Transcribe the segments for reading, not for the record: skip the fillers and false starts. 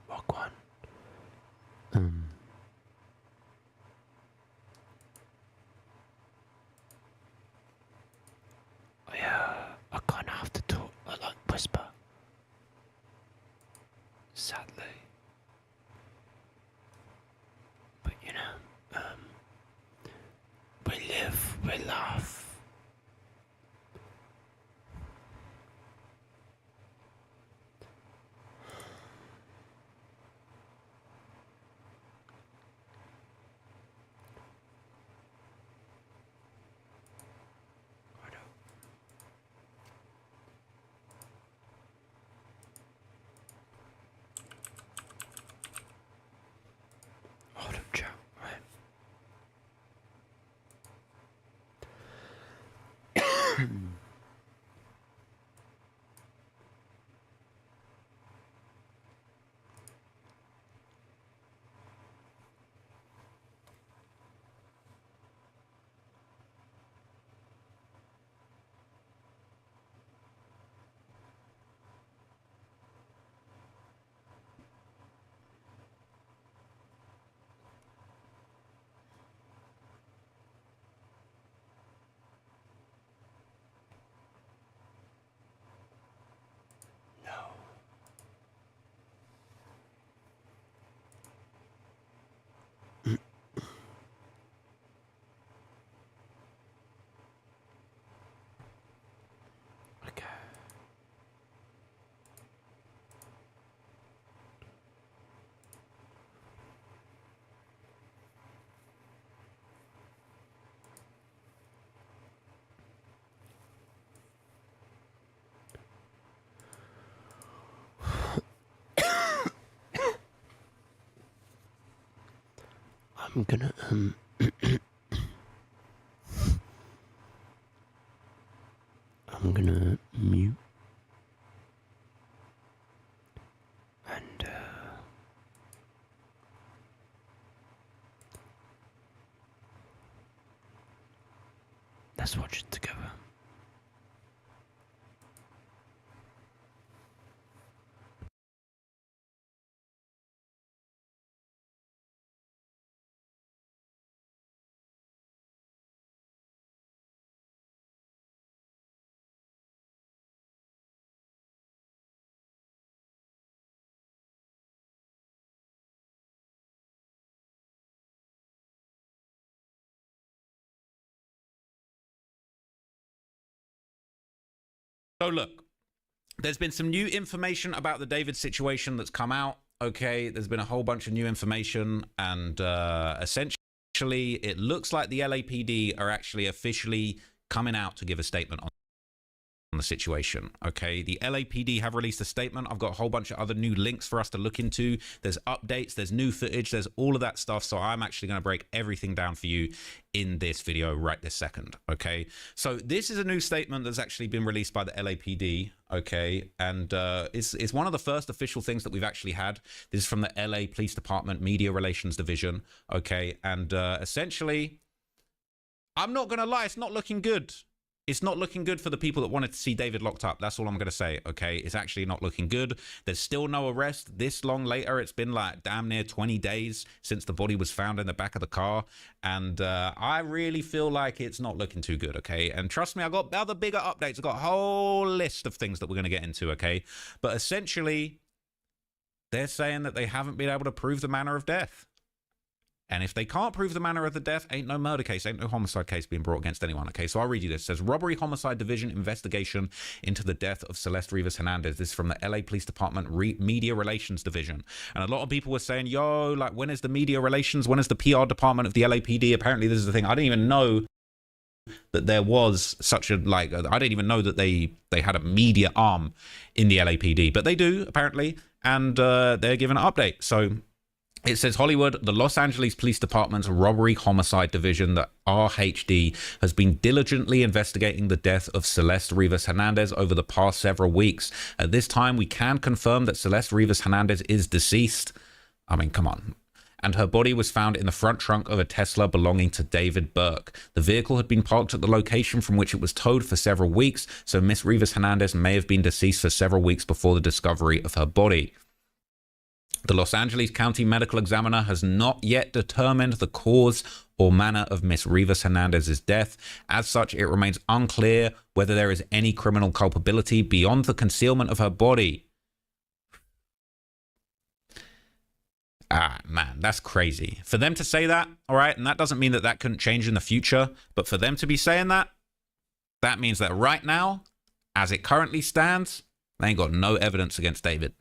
Walk one. Yeah, I kind of have to talk, like whisper. Sadly. But you know, we live, we laugh. Hold up, chat, right? Okay. I'm gonna I'm gonna mute and let's watch it together. So look, there's been some new information about the David situation that's come out. Okay, there's been a whole bunch of new information, and essentially it looks like the LAPD are actually officially coming out to give a statement on the situation. Okay, the LAPD have released a statement. I've got a whole bunch of other new links for us to look into. There's updates, there's new footage, there's all of that stuff. So I'm actually going to break everything down for you in this video right this second. Okay, so this is a new statement that's actually been released by the LAPD. Okay, and it's one of the first official things that we've actually had. This is from the LA Police Department Media Relations Division. Okay, and essentially, I'm not going to lie, it's not looking good. It's not looking good for the people that wanted to see David locked up. That's all I'm going to say, okay? It's actually not looking good. There's still no arrest. This long later, it's been like damn near 20 days since the body was found in the back of the car. And I really feel like it's not looking too good, okay? And trust me, I've got other bigger updates. I've got a whole list of things that we're going to get into, okay? But essentially, they're saying that they haven't been able to prove the manner of death. And if they can't prove the manner of the death, ain't no murder case, ain't no homicide case being brought against anyone. Okay, so I'll read you this. It says, Robbery Homicide Division investigation into the death of Celeste Rivas Hernandez. This is from the LA Police Department Media Relations Division. And a lot of people were saying, yo, like, when is the media relations? When is the PR department of the LAPD? Apparently, this is the thing. I didn't even know that there was such a, like, I didn't even know that they had a media arm in the LAPD. But they do, apparently. And they're giving an update. So it says Hollywood, the Los Angeles Police Department's Robbery Homicide Division, the RHD, has been diligently investigating the death of Celeste Rivas Hernandez over the past several weeks. At this time, we can confirm that Celeste Rivas Hernandez is deceased. I mean, come on. and her body was found in the front trunk of a Tesla belonging to David Burke. The vehicle had been parked at the location from which it was towed for several weeks, so Miss Rivas Hernandez may have been deceased for several weeks before the discovery of her body. The Los Angeles County Medical Examiner has not yet determined the cause or manner of Miss Rivas Hernandez's death. As such, it remains unclear whether there is any criminal culpability beyond the concealment of her body. Ah, man, that's crazy. For them to say that, all right, and that doesn't mean that that couldn't change in the future, but for them to be saying that, that means that right now, as it currently stands, they ain't got no evidence against David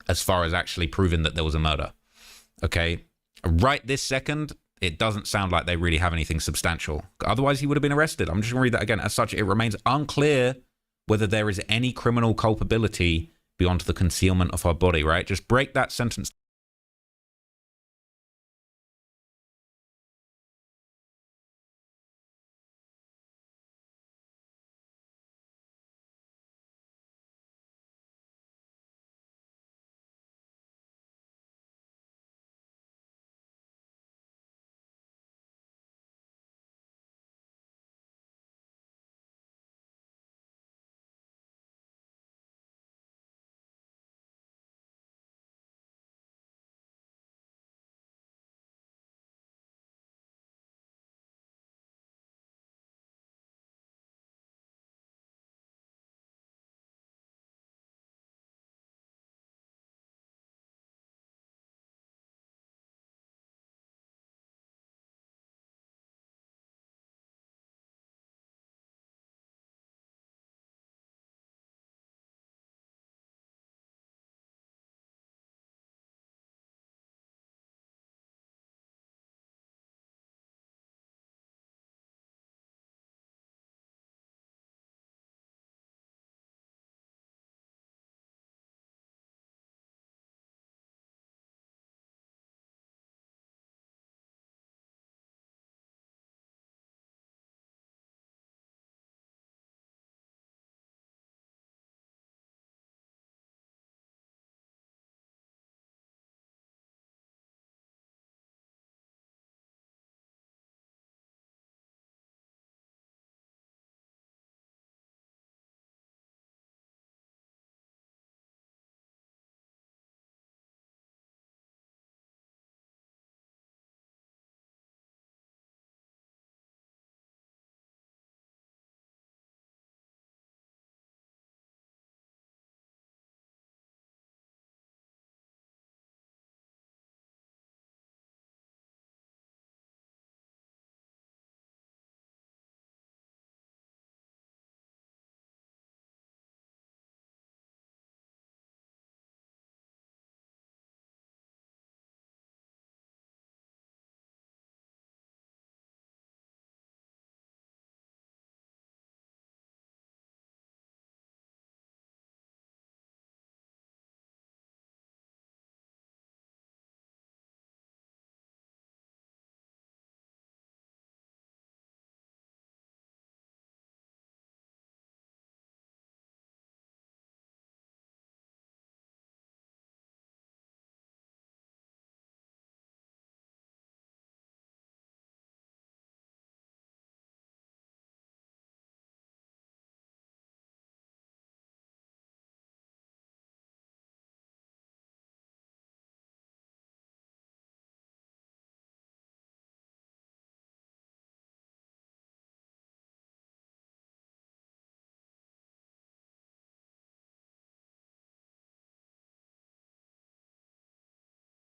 as far as actually proving that there was a murder. Okay? Right this second, it doesn't sound like they really have anything substantial. Otherwise, he would have been arrested. I'm just going to read that again. As such, it remains unclear whether there is any criminal culpability beyond the concealment of her body, right? Just break that sentence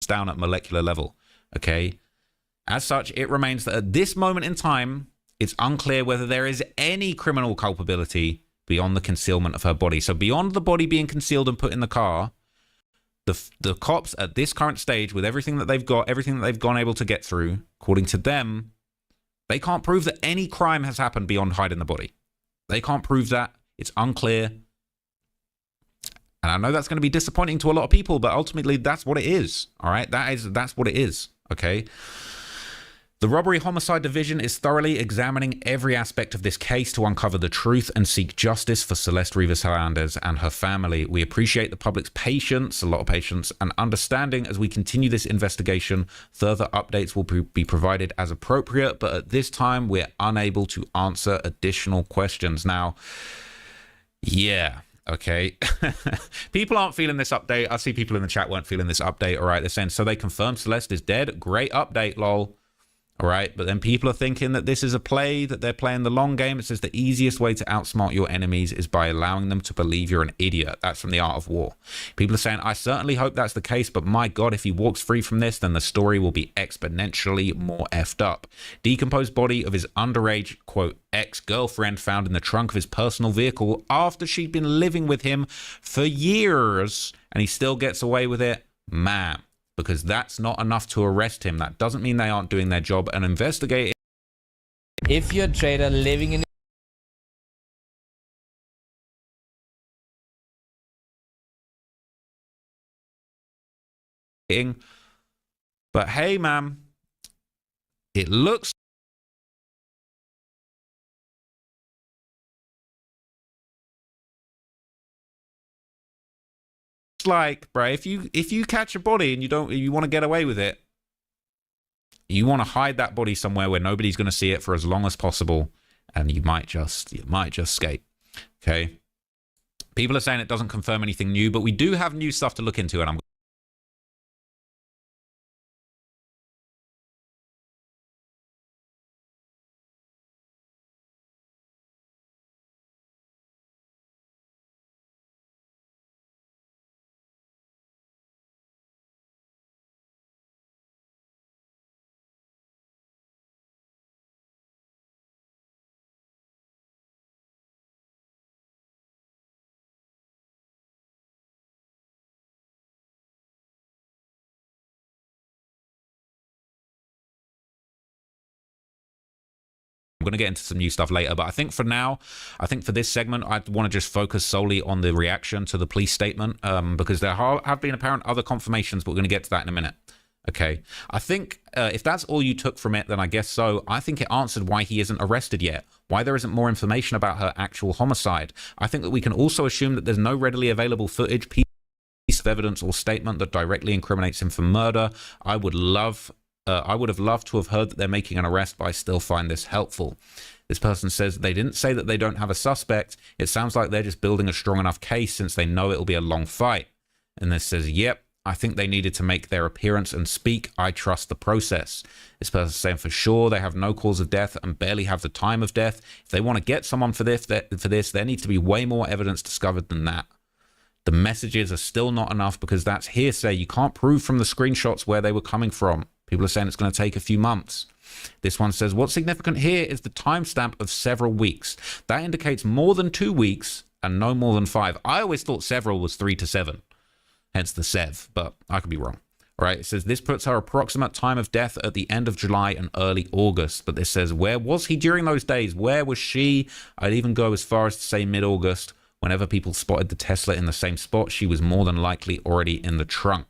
down at molecular level. Okay? As such, it remains that at this moment in time, it's unclear whether there is any criminal culpability beyond the concealment of her body. So beyond the body being concealed and put in the car, the cops at this current stage, with everything that they've got, everything that they've gone able to get through, according to them, they can't prove that any crime has happened beyond hiding the body. They can't prove that. It's unclear. And I know that's going to be disappointing to a lot of people, but ultimately that's what it is. All right? That's what it is. Okay? The Robbery Homicide Division is thoroughly examining every aspect of this case to uncover the truth and seek justice for Celeste Rivas Hernandez and her family. We appreciate the public's patience, a lot of patience, and understanding as we continue this investigation. Further updates will be provided as appropriate, but at this time, we're unable to answer additional questions. Now, yeah. Okay. People aren't feeling this update. I see people in the chat weren't feeling this update. All right. They're saying, so they confirmed Celeste is dead. Great update, lol. All right, but then people are thinking that this is a play, that they're playing the long game. It says the easiest way to outsmart your enemies is by allowing them to believe you're an idiot. That's from The Art of War. People are saying, I certainly hope that's the case, but my God, if he walks free from this, then the story will be exponentially more effed up. Decomposed body of his underage, quote, ex-girlfriend found in the trunk of his personal vehicle after she'd been living with him for years, and he still gets away with it. Man. Because that's not enough to arrest him. That doesn't mean they aren't doing their job and investigating. If you're a trader living in... But hey, ma'am, it looks like, bro, if you catch a body and you want to get away with it, you want to hide that body somewhere where nobody's going to see it for as long as possible, and you might just escape. Okay, people are saying it doesn't confirm anything new, but we do have new stuff to look into, and I'm going to get into some new stuff later, but I think for now, I think for this segment, I want to just focus solely on the reaction to the police statement, because there have been apparent other confirmations, but we're going to get to that in a minute. Okay, I think if that's all you took from it, then I guess so. I think it answered why he isn't arrested yet, why there isn't more information about her actual homicide. I think that we can also assume that there's no readily available footage, piece of evidence, or statement that directly incriminates him for murder. I would have loved to have heard that they're making an arrest, but I still find this helpful. This person says they didn't say that they don't have a suspect. It sounds like they're just building a strong enough case since they know it'll be a long fight. And this says, yep, I think they needed to make their appearance and speak. I trust the process. This person saying for sure they have no cause of death and barely have the time of death. If they want to get someone for this, there needs to be way more evidence discovered than that. The messages are still not enough because that's hearsay. You can't prove from the screenshots where they were coming from. People are saying it's going to take a few months. This one says, what's significant here is the timestamp of several weeks. That indicates more than 2 weeks and no more than 5. I always thought several was 3 to 7, hence the sev, but I could be wrong. All right, it says this puts her approximate time of death at the end of July and early August. But this says, where was he during those days? Where was she? I'd even go as far as to say mid-August. Whenever people spotted the Tesla in the same spot, she was more than likely already in the trunk.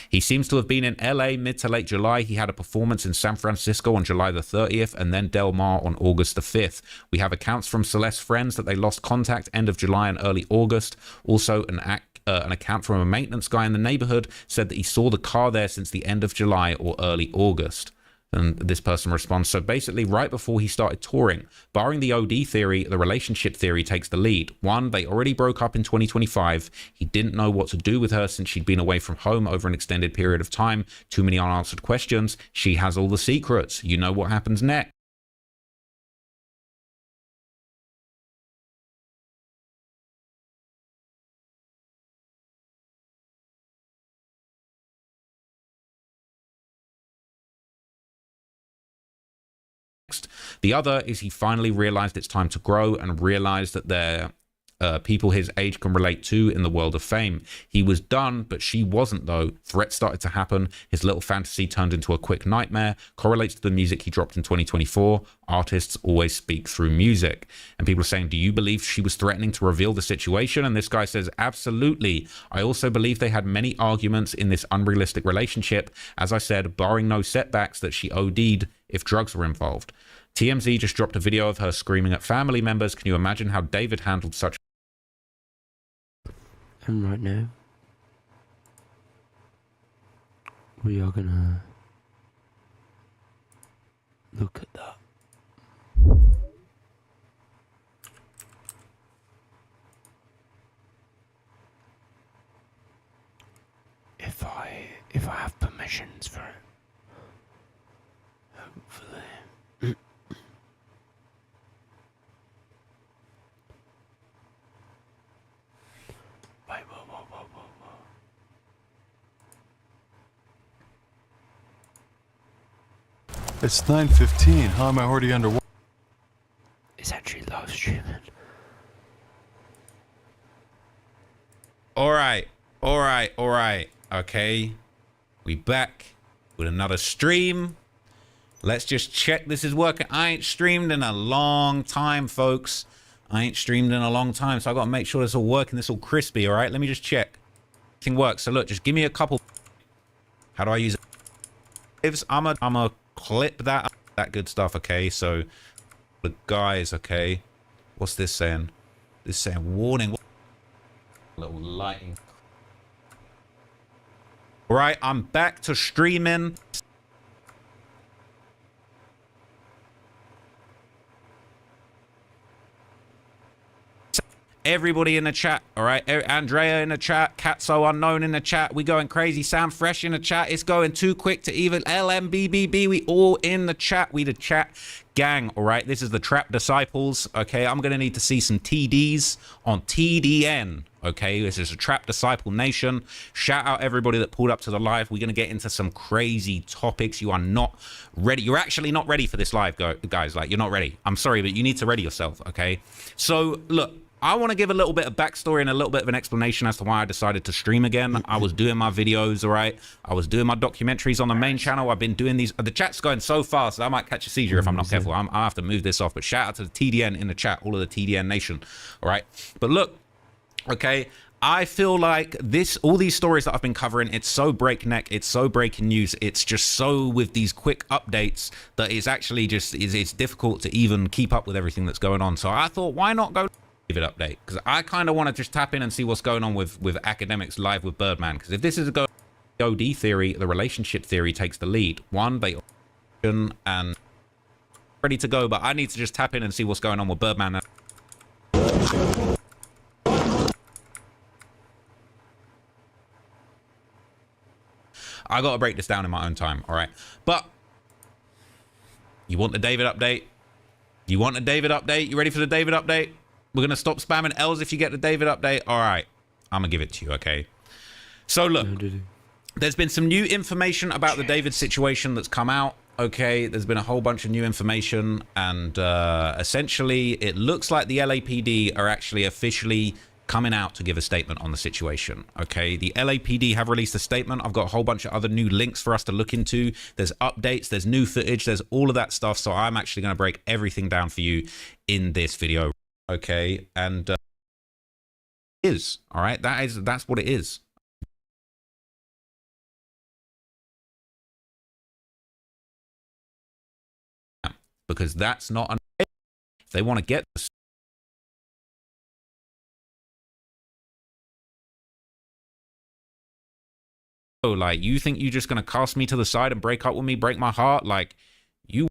He seems to have been in LA mid to late July. He had a performance in San Francisco on July the 30th and then Del Mar on August the 5th. We have accounts from Celeste's friends that they lost contact end of July and early August. Also, an account from a maintenance guy in the neighborhood said that he saw the car there since the end of July or early August. And this person responds, so basically right before he started touring, barring the OD theory, the relationship theory takes the lead. One, they already broke up in 2025. He didn't know what to do with her since she'd been away from home over an extended period of time. Too many unanswered questions. She has all the secrets. You know what happens next. The other is he finally realized it's time to grow and realized that people his age can relate to in the world of fame. He was done, but she wasn't though. Threats started to happen. His little fantasy turned into a quick nightmare. Correlates to the music he dropped in 2024. Artists always speak through music. And people are saying, do you believe she was threatening to reveal the situation? And this guy says, absolutely. I also believe they had many arguments in this unrealistic relationship. As I said, barring no setbacks, that she OD'd if drugs were involved. TMZ just dropped a video of her screaming at family members. Can you imagine how David handled such? And right now, we are gonna look at that. If I have permissions for it, hopefully. Wait, whoa. It's 9:15. How am I already underwater? It's actually live streaming. All right. Okay. We back with another stream. Let's just check this is working. I ain't streamed in a long time, folks. So I got to make sure this all working. This all crispy, all right? Let me just check. Everything works. So look, just give me a couple. How do I use it? I'm a clip that good stuff, okay? So the guys, okay. What's this saying? This saying warning. Little lighting. All right, I'm back to streaming. Everybody in the chat, all right? Andrea in the chat, Catso Unknown in the chat. We going crazy. Sam Fresh in the chat. It's going too quick to even LMBBB. We all in the chat. We the chat gang, all right? This is the Trap Disciples, okay? I'm going to need to see some TDs on TDN, okay? This is a Trap Disciple Nation. Shout out everybody that pulled up to the live. We're going to get into some crazy topics. You are not ready. You're actually not ready for this live, guys. Like, you're not ready. I'm sorry, but you need to ready yourself, okay? So, look. I want to give a little bit of backstory and a little bit of an explanation as to why I decided to stream again. I was doing my videos, all right? I was doing my documentaries on the main channel. I've been doing these. The chat's going so fast that I might catch a seizure if I'm not careful. I have to move this off. But shout out to the TDN in the chat, all of the TDN Nation, all right? But look, okay, I feel like all these stories that I've been covering, it's so breakneck, it's so breaking news, it's just so with these quick updates that it's actually just, it's difficult to even keep up with everything that's going on. So I thought, why not go David update? Because I kind of want to just tap in and see what's going on with academics live with Birdman. Because if this is a OD theory, the relationship theory takes the lead. One, they and ready to go, but I need to just tap in and see what's going on with Birdman. I got to break this down in my own time, all right? But you want the David update? You want a David update? You ready for the David update? We're going to stop spamming L's if you get the David update. All right. I'm going to give it to you, okay? So, look. There's been some new information about the David situation that's come out, okay? There's been a whole bunch of new information. And essentially, it looks like the LAPD are actually officially coming out to give a statement on the situation, okay? The LAPD have released a statement. I've got a whole bunch of other new links for us to look into. There's updates, there's new footage, there's all of that stuff. So I'm actually going to break everything down for you in this video. Okay, and all right, that's what it is. Because that's not an, if they want to get this, like, you think you're just gonna cast me to the side and break up with me, break my heart? Like, you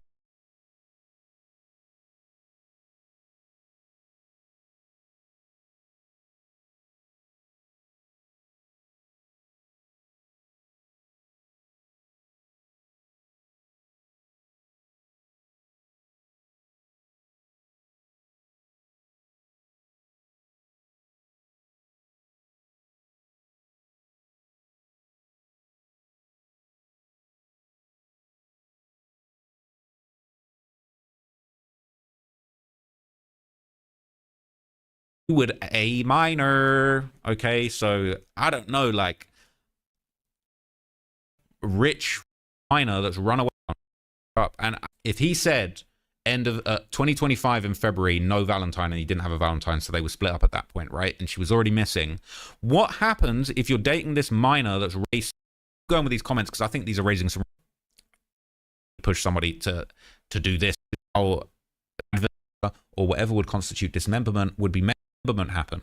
would a minor. Okay, so I don't know, like rich minor that's run away up, and if he said end of 2025 in February, no Valentine, and he didn't have a Valentine, so they were split up at that point, right? And she was already missing. What happens if you're dating this minor that's raised? Going with these comments because I think these are raising some push somebody to do this, or whatever would constitute dismemberment would be dismemberment happen.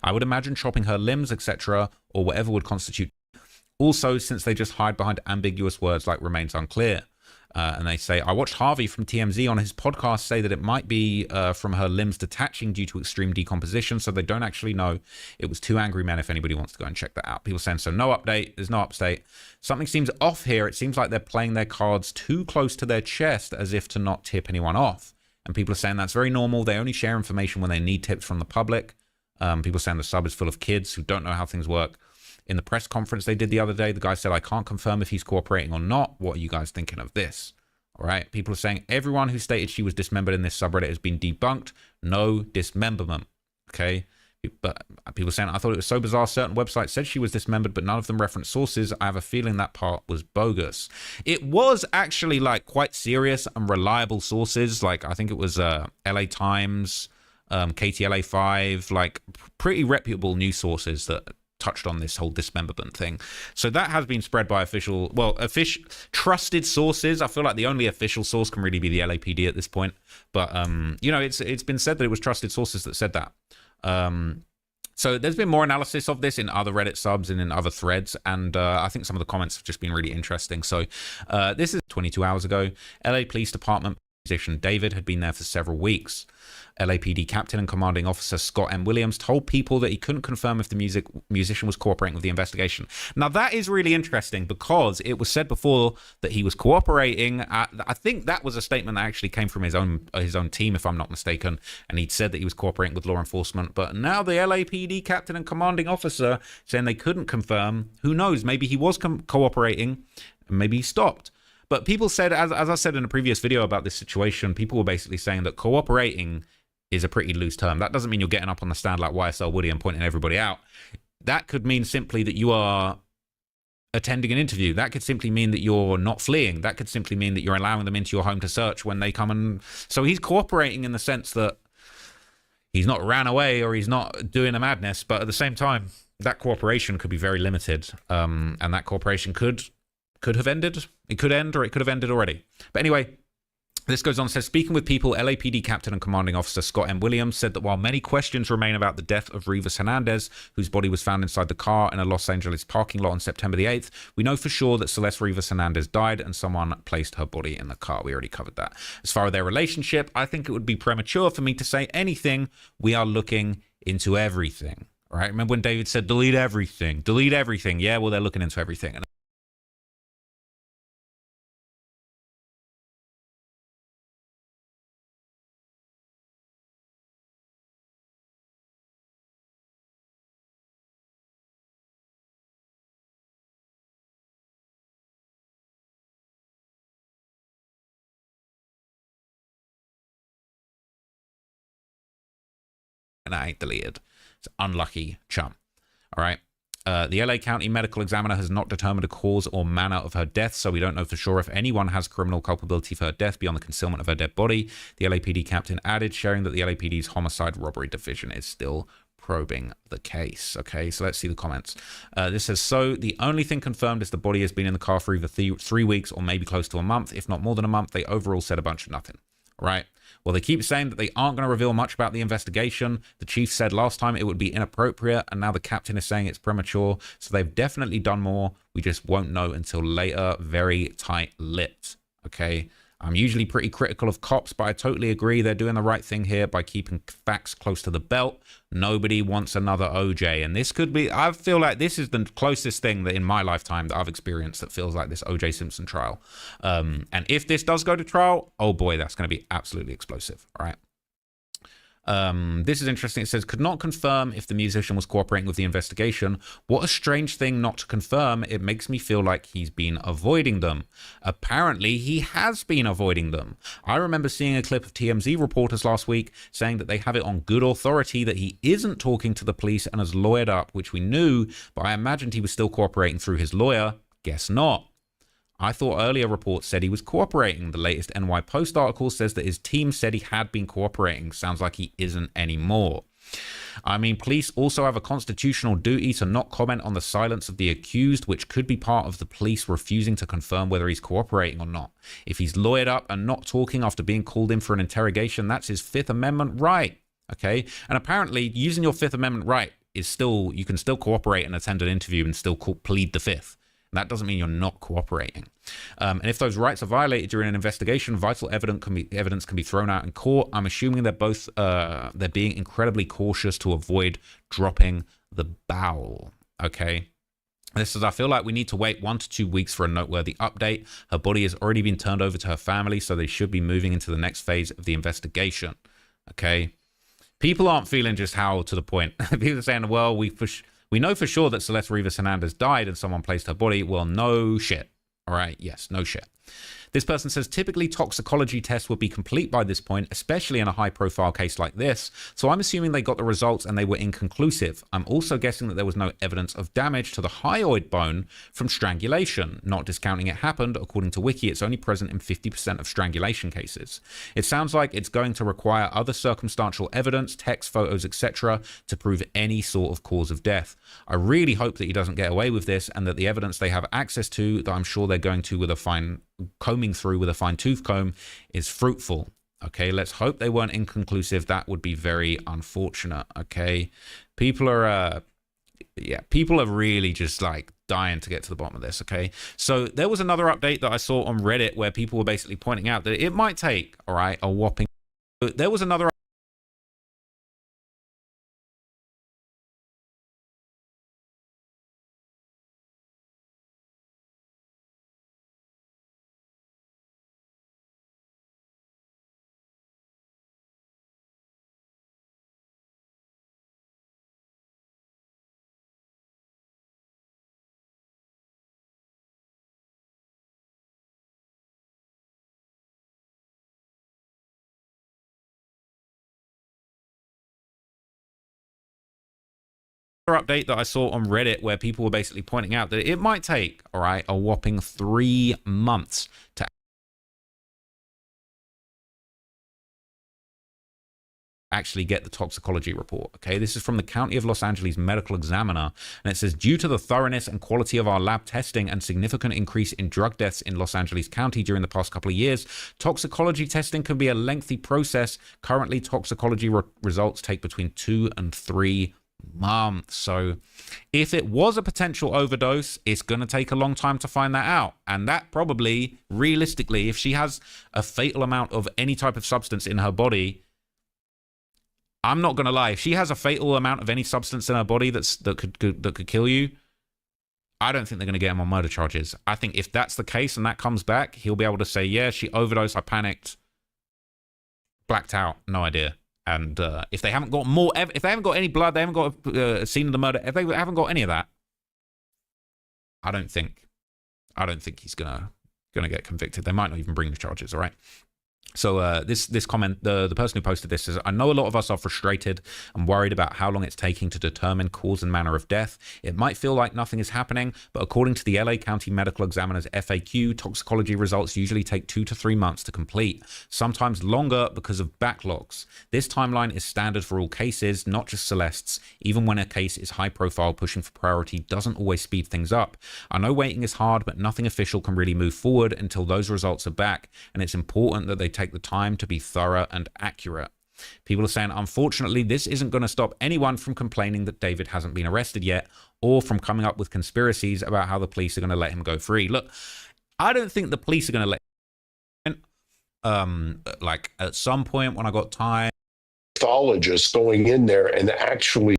I would imagine chopping her limbs, etc., or whatever would constitute. Also, since they just hide behind ambiguous words like remains unclear. And they say, I watched Harvey from TMZ on his podcast say that it might be from her limbs detaching due to extreme decomposition, so they don't actually know. It was two angry men if anybody wants to go and check that out. People saying, so no update, there's no update. Something seems off here. It seems like they're playing their cards too close to their chest as if to not tip anyone off. And people are saying that's very normal. They only share information when they need tips from the public. People saying the sub is full of kids who don't know how things work. In the press conference they did the other day, the guy said, I can't confirm if he's cooperating or not. What are you guys thinking of this? All right. People are saying everyone who stated she was dismembered in this subreddit has been debunked. No dismemberment. Okay. But people are saying, I thought it was so bizarre. Certain websites said she was dismembered, but none of them referenced sources. I have a feeling that part was bogus. It was actually like quite serious and reliable sources. Like I think it was LA Times, KTLA 5, like pretty reputable news sources that touched on this whole dismemberment thing. So that has been spread by trusted sources. I feel like the only official source can really be the LAPD at this point. But you know, it's been said that it was trusted sources that said that. So there's been more analysis of this in other Reddit subs and in other threads, and I think some of the comments have just been really interesting. So this is 22 hours ago. LA Police Department musician David had been there for several weeks. LAPD Captain and Commanding Officer Scott M. Williams told people that he couldn't confirm if the musician was cooperating with the investigation. Now, that is really interesting because it was said before that he was cooperating. I think that was a statement that actually came from his own team, if I'm not mistaken, and he'd said that he was cooperating with law enforcement. But now the LAPD Captain and Commanding Officer saying they couldn't confirm. Who knows? Maybe he was cooperating, and maybe he stopped. But people said, as I said in a previous video about this situation, people were basically saying that cooperating is a pretty loose term. That doesn't mean you're getting up on the stand like YSL Woody and pointing everybody out. That could mean simply that you are attending an interview. That could simply mean that you're not fleeing. That could simply mean that you're allowing them into your home to search when they come. And so he's cooperating in the sense that he's not ran away or he's not doing a madness, but at the same time, that cooperation could be very limited. And that cooperation could have ended. It could end, or it could have ended already. But anyway, this goes on, says, speaking with people, LAPD Captain and Commanding Officer Scott M. Williams said that while many questions remain about the death of Rivas Hernandez, whose body was found inside the car in a Los Angeles parking lot on September the 8th, we know for sure that Celeste Rivas Hernandez died and someone placed her body in the car. We already covered that. As far as their relationship, I think it would be premature for me to say anything. We are looking into everything. All right? Remember when David said, delete everything? Delete everything. Yeah, well, they're looking into everything. And that ain't deleted. It's unlucky chum. All right. The LA County Medical Examiner has not determined a cause or manner of her death, so we don't know for sure if anyone has criminal culpability for her death beyond the concealment of her dead body. The LAPD captain added, sharing that the LAPD's homicide robbery division is still probing the case. Okay, so let's see the comments. This says, so the only thing confirmed is the body has been in the car for either 3 weeks or maybe close to a month, if not more than a month. They overall said a bunch of nothing. All right. Well, they keep saying that they aren't going to reveal much about the investigation. The chief said last time it would be inappropriate, and now the captain is saying it's premature. So they've definitely done more. We just won't know until later. Very tight-lipped. Okay. I'm usually pretty critical of cops, but I totally agree they're doing the right thing here by keeping facts close to the belt. Nobody wants another OJ. And this could be, I feel like this is the closest thing that in my lifetime that I've experienced that feels like this OJ Simpson trial. And if this does go to trial, oh boy, that's going to be absolutely explosive. All right. This is interesting. It says, could not confirm if the musician was cooperating with the investigation. What a strange thing not to confirm. It makes me feel like he's been avoiding them. Apparently, he has been avoiding them. I remember seeing a clip of TMZ reporters last week saying that they have it on good authority that he isn't talking to the police and has lawyered up, which we knew, but I imagined he was still cooperating through his lawyer. Guess not. I thought earlier reports said he was cooperating. The latest NY Post article says that his team said he had been cooperating. Sounds like he isn't anymore. I mean, police also have a constitutional duty to not comment on the silence of the accused, which could be part of the police refusing to confirm whether he's cooperating or not. If he's lawyered up and not talking after being called in for an interrogation, that's his Fifth Amendment right. Okay. And apparently using your Fifth Amendment right is still, you can still cooperate and attend an interview and still plead the Fifth. That doesn't mean you're not cooperating. And if those rights are violated during an investigation, vital evidence can be thrown out in court. I'm assuming they're being incredibly cautious to avoid dropping the bowel. Okay. This is, I feel like we need to wait 1 to 2 weeks for a noteworthy update. Her body has already been turned over to her family, so they should be moving into the next phase of the investigation. Okay. People aren't feeling just how to the point. People are saying, well, we know for sure that Celeste Rivas Hernandez died and someone placed her body. Well, no shit. All right. Yes, no shit. This person says typically toxicology tests would be complete by this point, especially in a high profile case like this. So I'm assuming they got the results and they were inconclusive. I'm also guessing that there was no evidence of damage to the hyoid bone from strangulation. Not discounting it happened. According to Wiki, it's only present in 50% of strangulation cases. It sounds like it's going to require other circumstantial evidence, text, photos, etc. to prove any sort of cause of death. I really hope that he doesn't get away with this and that the evidence they have access to, that I'm sure they're going to with a combing through with a fine tooth comb, is fruitful. Okay, let's hope they weren't inconclusive. That would be very unfortunate. Okay, people are really just like dying to get to the bottom of this. Okay, so there was another update that I saw on Reddit where people were basically pointing out that it might take, all right, a whopping, there was another update that I saw on Reddit where people were basically pointing out that it might take, all right, a whopping 3 months to actually get the toxicology report. Okay, this is from the County of Los Angeles Medical Examiner, and it says, due to the thoroughness and quality of our lab testing and significant increase in drug deaths in Los Angeles County during the past couple of years, toxicology testing can be a lengthy process. Currently, toxicology results take between 2 and 3 months. So if it was a potential overdose, it's going to take a long time to find that out. And that probably, realistically, if she has a fatal amount of any type of substance in her body, I'm not going to lie, if she has a fatal amount of any substance in her body that could kill you, I don't think they're going to get him on murder charges. I think if that's the case and that comes back, he'll be able to say, yeah, she overdosed, I panicked, blacked out, no idea. And if they haven't got more, if they haven't got any blood, they haven't got a scene of the murder, if they haven't got any of that, I don't think he's gonna get convicted. They might not even bring the charges. All right. So this comment, the person who posted this says, I know a lot of us are frustrated and worried about how long it's taking to determine cause and manner of death. It might feel like nothing is happening, but according to the LA County Medical Examiner's FAQ, toxicology results usually take 2 to 3 months to complete, sometimes longer because of backlogs. This timeline is standard for all cases, not just Celeste's. Even when a case is high profile, pushing for priority doesn't always speed things up. I know waiting is hard, but nothing official can really move forward until those results are back, and it's important that they take the time to be thorough and accurate. People are saying, unfortunately, this isn't going to stop anyone from complaining that David hasn't been arrested yet, or from coming up with conspiracies about how the police are going to let him go free. Look, I don't think the police are going to let him. like at some point when I got time. Pathologist going in there and actually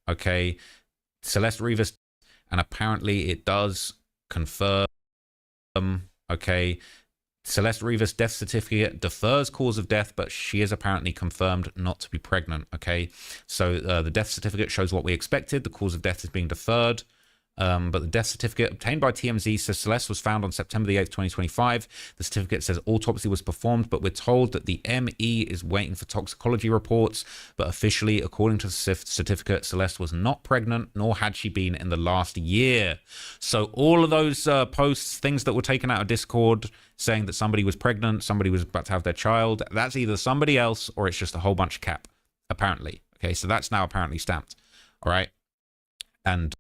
okay, Celeste Rivas, and apparently it does confirm, okay, Celeste Rivas' death certificate defers cause of death, but she is apparently confirmed not to be pregnant, okay? So the death certificate shows what we expected. The cause of death is being deferred. But the death certificate obtained by TMZ says Celeste was found on September the 8th, 2025. The certificate says autopsy was performed, but we're told that the ME is waiting for toxicology reports. But officially, according to the certificate, Celeste was not pregnant, nor had she been in the last year. So all of those posts, things that were taken out of Discord, saying that somebody was pregnant, somebody was about to have their child, that's either somebody else or it's just a whole bunch of cap, apparently. Okay, so that's now apparently stamped. All right. And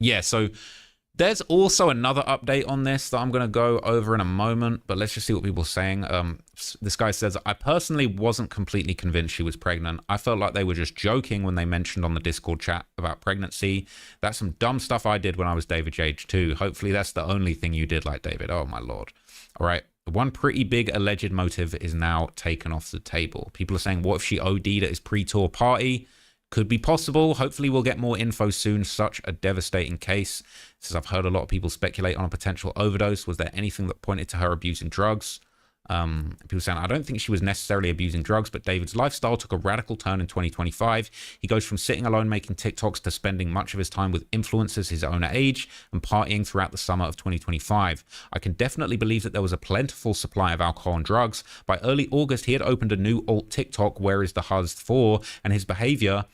yeah, so there's also another update on this that I'm going to go over in a moment, but let's just see what people are saying. This guy says, I personally wasn't completely convinced she was pregnant. I felt like they were just joking when they mentioned on the Discord chat about pregnancy. That's some dumb stuff I did when I was David's age too. Hopefully that's the only thing you did like David. Oh my Lord. All right. One pretty big alleged motive is now taken off the table. People are saying, what if she OD'd at his pre-tour party? Could be possible. Hopefully we'll get more info soon. Such a devastating case. Says I've heard a lot of people speculate on a potential overdose. Was there anything that pointed to her abusing drugs? People saying, I don't think she was necessarily abusing drugs, but David's lifestyle took a radical turn in 2025. He goes from sitting alone making TikToks to spending much of his time with influencers his own age and partying throughout the summer of 2025. I can definitely believe that there was a plentiful supply of alcohol and drugs. By early August, he had opened a new alt TikTok, Where is the Huzz for? And his behavior,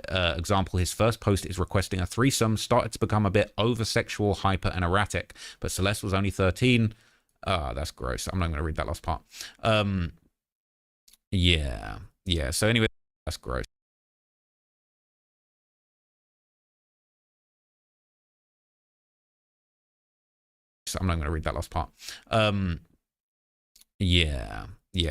example, his first post is requesting a threesome, started to become a bit over sexual, hyper and erratic. But Celeste was only 13. That's gross. I'm not going to read that last part. Yeah. So anyway, that's gross. So I'm not going to read that last part. Yeah.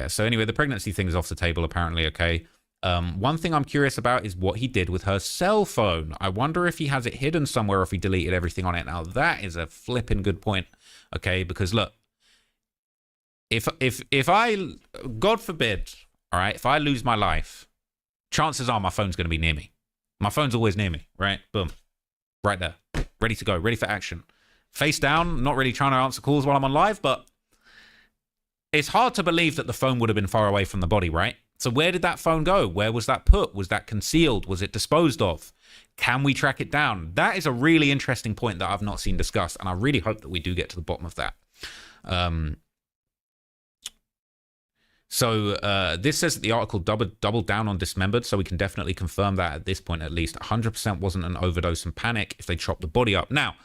So anyway, the pregnancy thing is off the table apparently. Okay. One thing I'm curious about is what he did with her cell phone. I wonder if he has it hidden somewhere or if he deleted everything on it. Now that is a flipping good point. Okay, because look, if I, God forbid, all right, if I lose my life, chances are my phone's going to be near me. My phone's always near me, right? Boom, right there, ready to go, ready for action. Face down, not really trying to answer calls while I'm on live, but it's hard to believe that the phone would have been far away from the body, right? So where did that phone go? Where was that put? Was that concealed? Was it disposed of? Can we track it down? That is a really interesting point that I've not seen discussed, and I really hope that we do get to the bottom of that. So this says that the article doubled down on dismembered, so we can definitely confirm that at this point at least. 100% wasn't an overdose and panic if they chopped the body up. Now,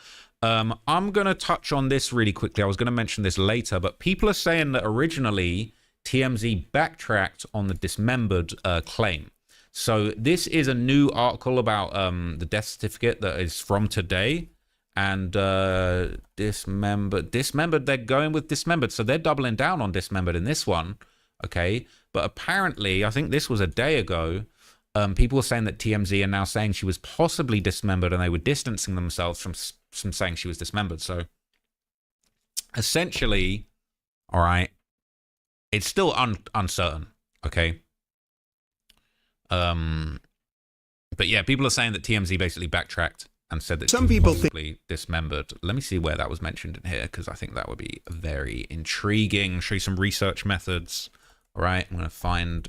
I'm going to touch on this really quickly. I was going to mention this later, but people are saying that originally TMZ backtracked on the dismembered claim. So this is a new article about the death certificate that is from today. And dismembered, they're going with dismembered. So they're doubling down on dismembered in this one. Okay, but apparently, I think this was a day ago, people were saying that TMZ are now saying she was possibly dismembered, and they were distancing themselves from saying she was dismembered. So essentially, all right, it's still uncertain. Okay. But yeah, people are saying that TMZ basically backtracked and said that some people possibly dismembered. Let me see where that was mentioned in here, because I think that would be very intriguing. Show you some research methods. All right, I'm going to find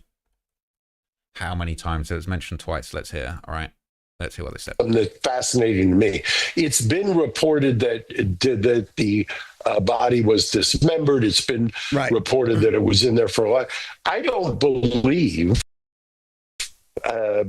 how many times it was mentioned twice. Let's hear. All right, let's hear what they said. That's fascinating to me. It's been reported that the body was dismembered. It's been reported that it was in there for a while. I don't believe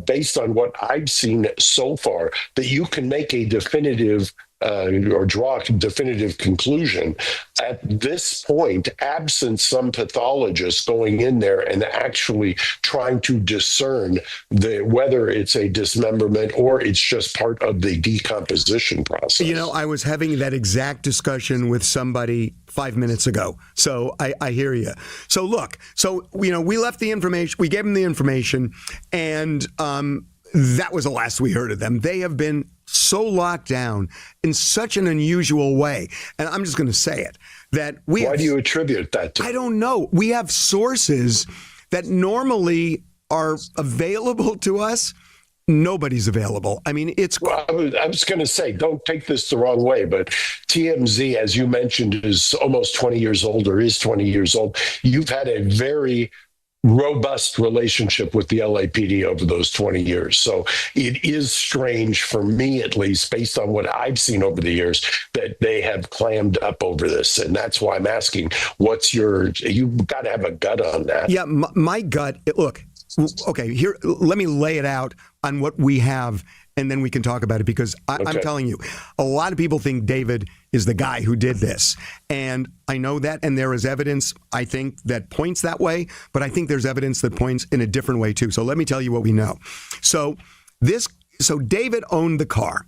based on what I've seen so far, that you can make a definitive or draw a definitive conclusion at this point, absent some pathologist going in there and actually trying to discern whether it's a dismemberment or it's just part of the decomposition process. You know, I was having that exact discussion with somebody 5 minutes ago. So I hear you. So look, we left the information, we gave them the information, and that was the last we heard of them. They have been so locked down in such an unusual way. And I'm just going to say it, that why do you attribute that to? I don't know. We have sources that normally are available to us. Nobody's available. I mean, it's... Well, I was going to say, don't take this the wrong way, but TMZ, as you mentioned, is almost 20 years old or is 20 years old. You've had a very robust relationship with the LAPD over those 20 years. So it is strange for me, at least, based on what I've seen over the years, that they have clammed up over this. And that's why I'm asking, you've got to have a gut on that. Yeah, my gut, look, okay, here, let me lay it out on what we have, and then we can talk about it, because I'm telling you, a lot of people think David is the guy who did this. And I know that, and there is evidence, I think, that points that way, but I think there's evidence that points in a different way too. So let me tell you what we know. So David owned the car,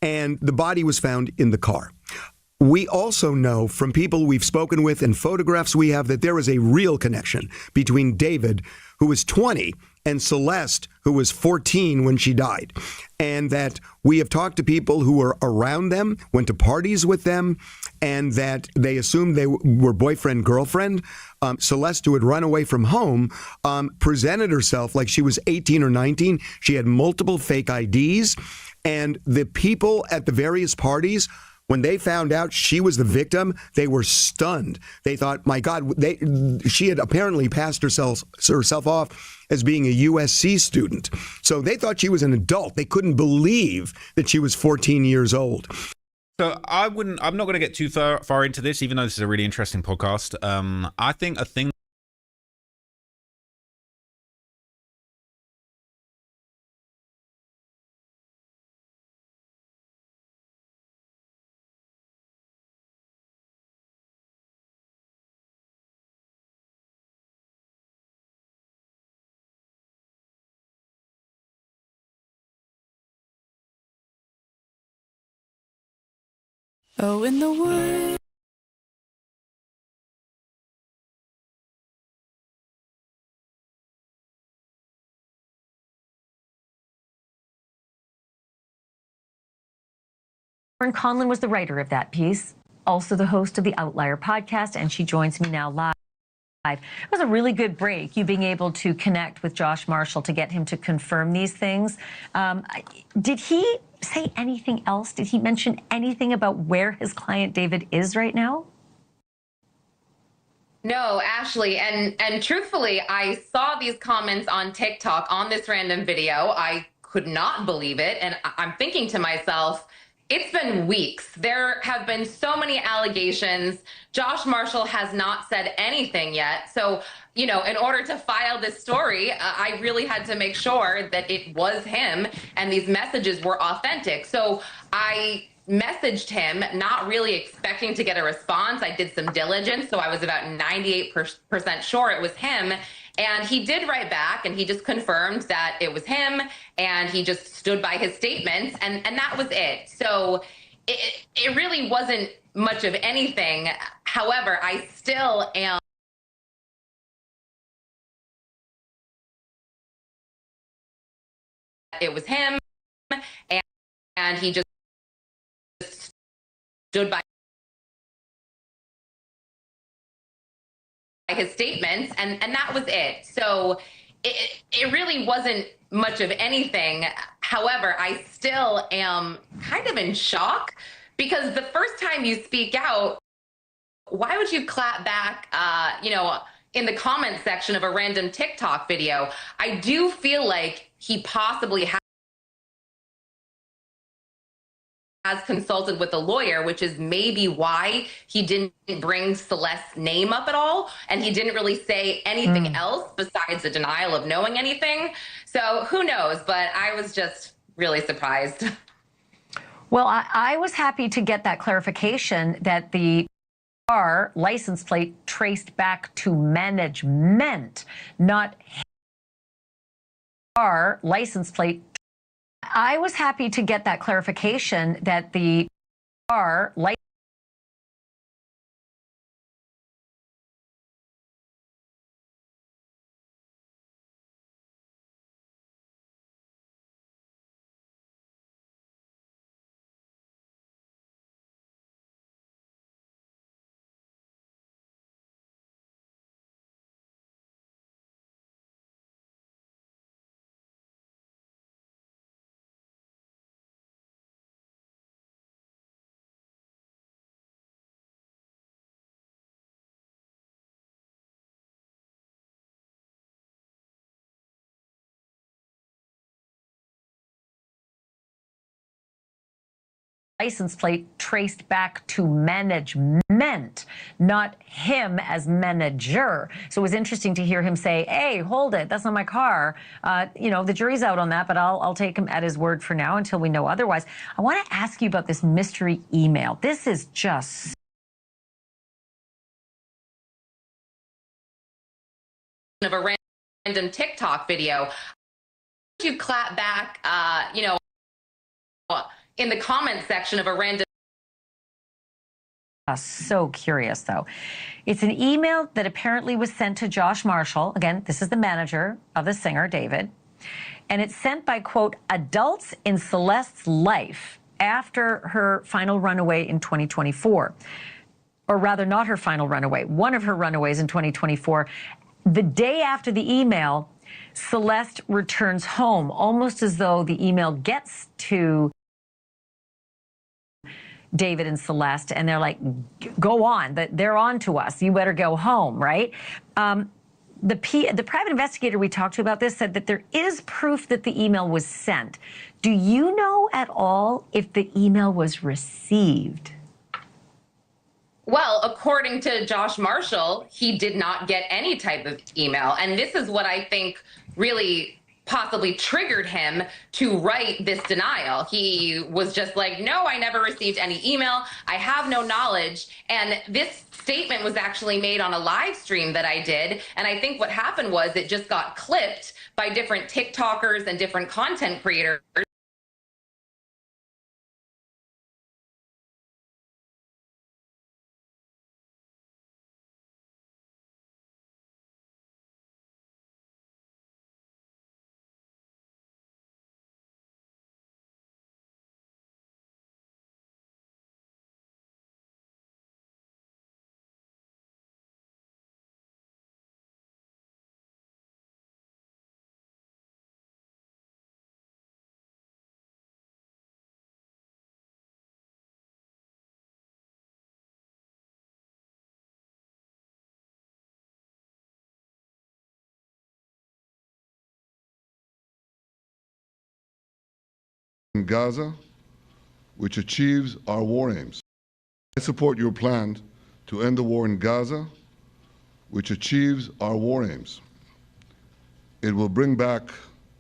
and the body was found in the car. We also know from people we've spoken with and photographs we have that there is a real connection between David, who was 20, and Celeste, who was 14 when she died. And that we have talked to people who were around them, went to parties with them, and that they assumed they were boyfriend, girlfriend. Celeste, who had run away from home, presented herself like she was 18 or 19. She had multiple fake IDs. And the people at the various parties, when they found out she was the victim, they were stunned. They thought, my God, she had apparently passed herself off as being a USC student. So they thought she was an adult. They couldn't believe that she was 14 years old. So I'm not going to get too far into this, even though this is a really interesting podcast. I think a thing Oh, in the woods. Lauren Conlon was the writer of that piece, also the host of the Outlier podcast, and she joins me now live. It was a really good break, you being able to connect with Josh Marshall to get him to confirm these things. Did he say anything else? Did he mention anything about where his client David is right now? No, Ashley, and truthfully, I saw these comments on TikTok on this random video. I could not believe it, and I'm thinking to myself, it's been weeks. There have been so many allegations. Josh Marshall has not said anything yet. So, in order to file this story, I really had to make sure that it was him and these messages were authentic. So I messaged him, not really expecting to get a response. I did some diligence, so I was about 98% sure it was him. And he did write back, and he just confirmed that it was him, and he just stood by his statements, and that was it. So it really wasn't much of anything. However, I still am. It was him, and he just stood by his statements, and that was it. So it really wasn't much of anything. However, I still am kind of in shock, because the first time you speak out, why would you clap back, in the comment section of a random TikTok video? I do feel like he possibly has consulted with a lawyer, which is maybe why he didn't bring Celeste's name up at all. And he didn't really say anything else besides a denial of knowing anything. So who knows? But I was just really surprised. Well, I was happy to get that clarification that the car license plate traced back to management, not car license plate. I was happy to get that clarification that the car license plate traced back to management, not him as manager. So it was interesting to hear him say, hey, hold it, that's not my car. The jury's out on that, but I'll take him at his word for now until we know otherwise. I want to ask you about this mystery email. This is just of a random TikTok video. You clap back, in the comment section of a random. So curious, though. It's an email that apparently was sent to Josh Marshall. Again, this is the manager of the singer, David. And it's sent by, quote, adults in Celeste's life after her final runaway in 2024. Or rather, not her final runaway, one of her runaways in 2024. The day after the email, Celeste returns home, almost as though the email gets to David and Celeste, and they're like, go on, they're on to us. You better go home, right? The private investigator we talked to about this said that there is proof that the email was sent. Do you know at all if the email was received? Well, according to Josh Marshall, he did not get any type of email. And this is what I think really possibly triggered him to write this denial. He was just like, no, I never received any email. I have no knowledge. And this statement was actually made on a live stream that I did. And I think what happened was it just got clipped by different TikTokers and different content creators. In Gaza, which achieves our war aims. I support your plan to end the war in Gaza, which achieves our war aims. It will bring back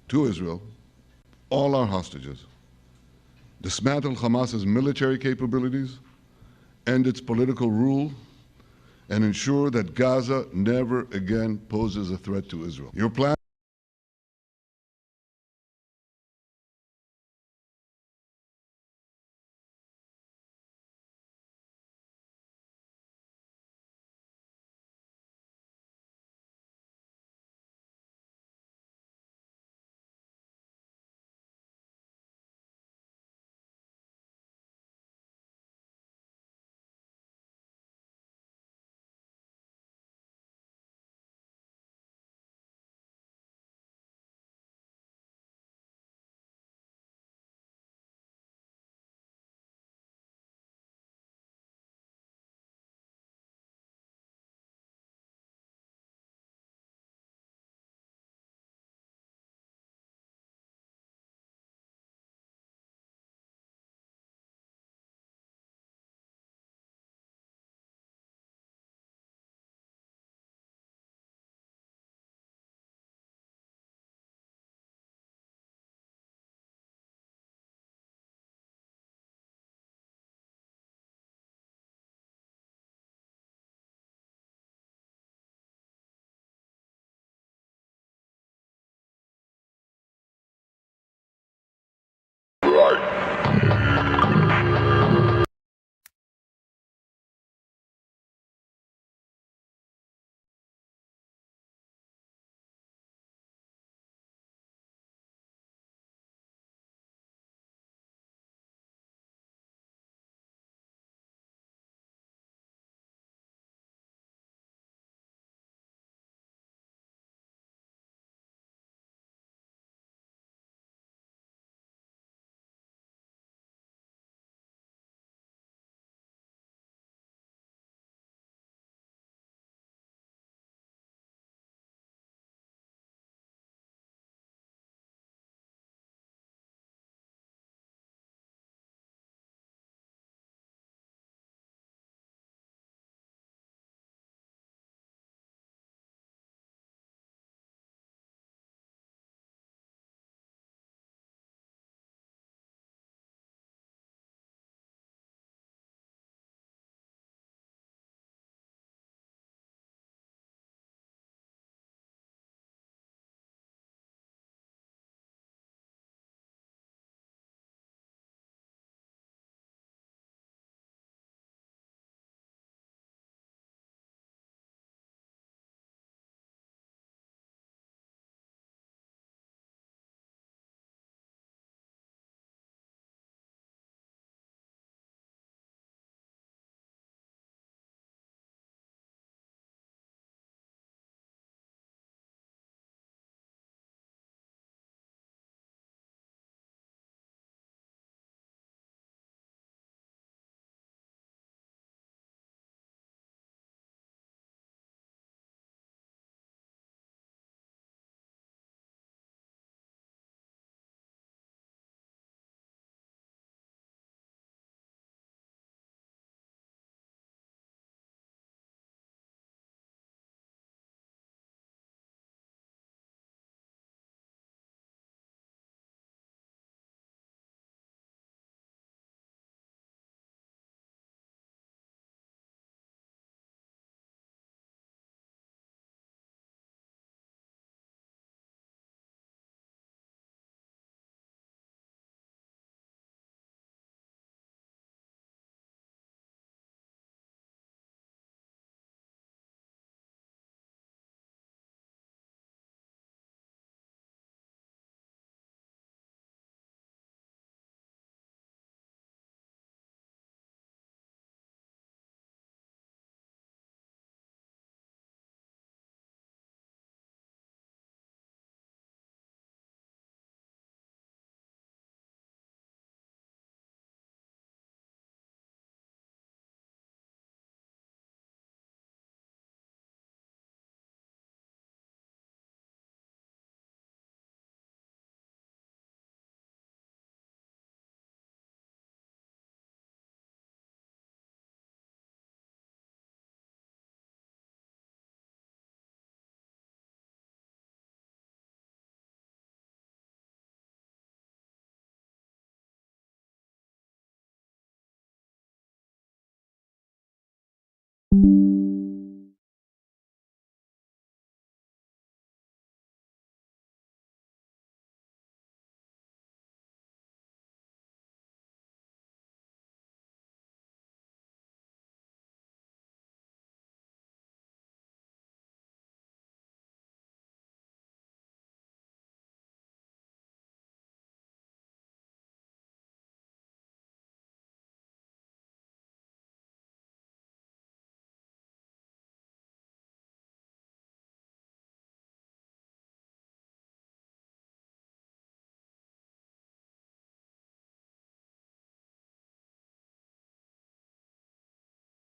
to Israel all our hostages, dismantle Hamas's military capabilities, end its political rule, and ensure that Gaza never again poses a threat to Israel. Your plan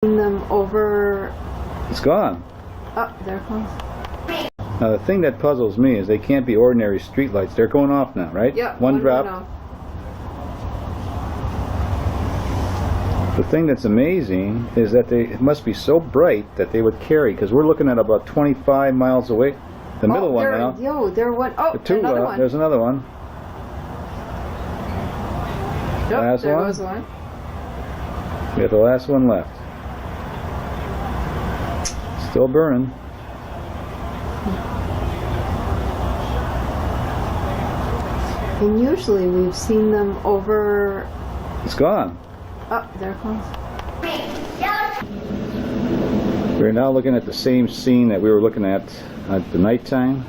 them over. It's gone. Oh, there it comes. Now the thing that puzzles me is they can't be ordinary streetlights. They're going off now, right? Yep. One drop. Off. The thing that's amazing is that it must be so bright that they would carry, because we're looking at about 25 miles away. The middle one now. There one. Oh, another one. There's another one. Yep, last there one. goes one. We have the last one left. Still burning. And usually we've seen them over. It's gone. Oh, there it comes. We're now looking at the same scene that we were looking at the nighttime.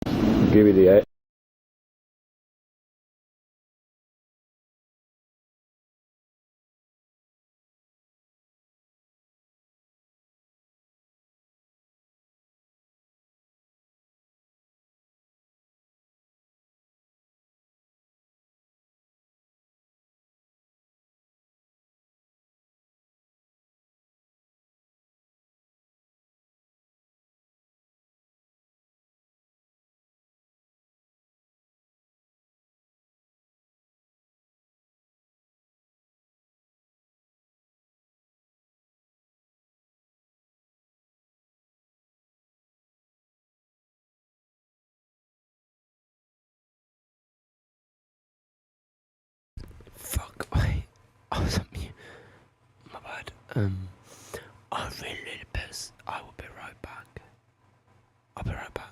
I'll give you the Fuck, wait. I was on mute. My bad. I'm really pissed. I will be right back. I'll be right back.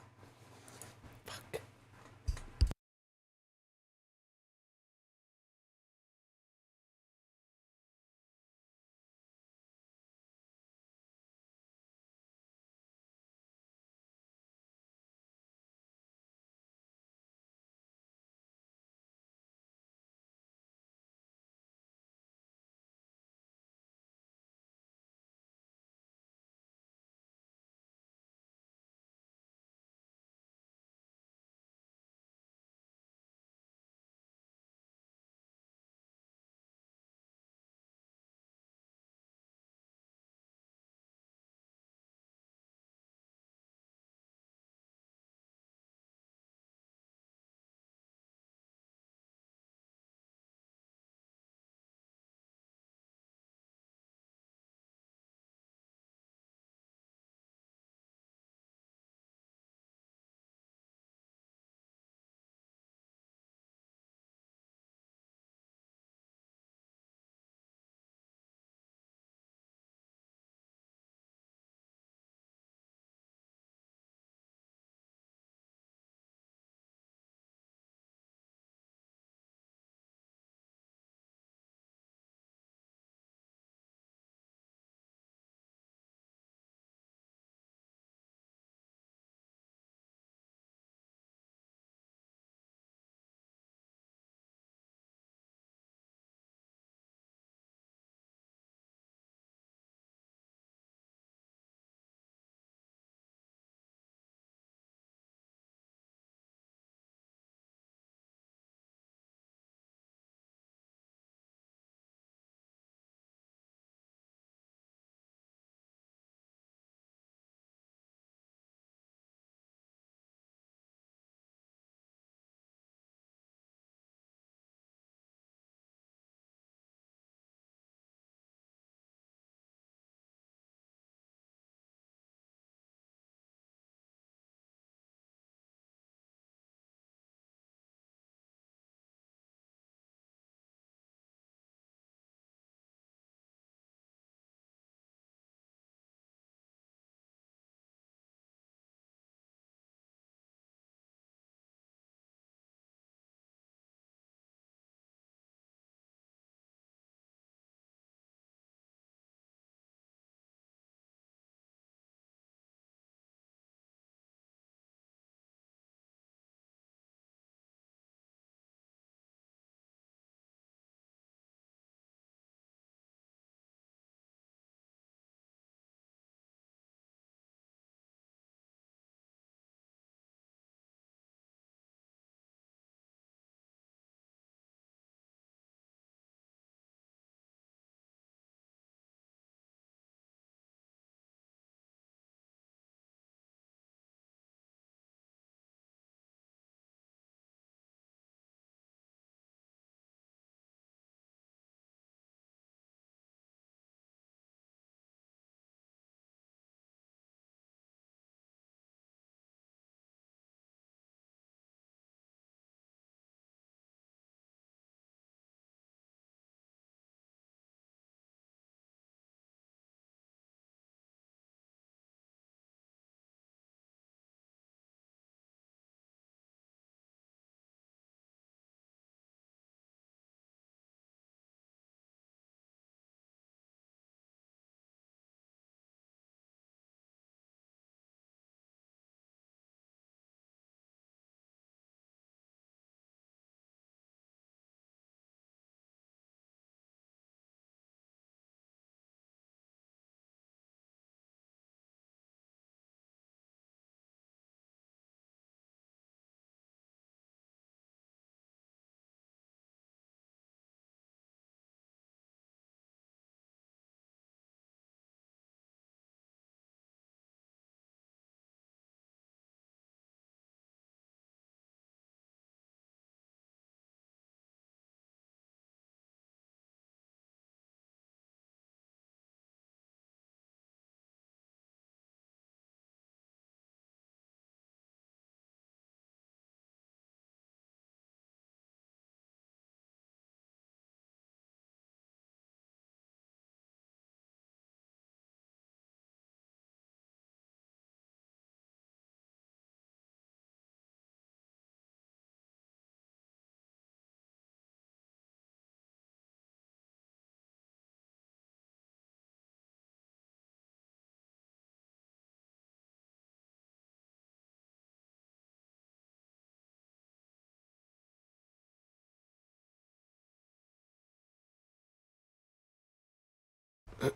I'm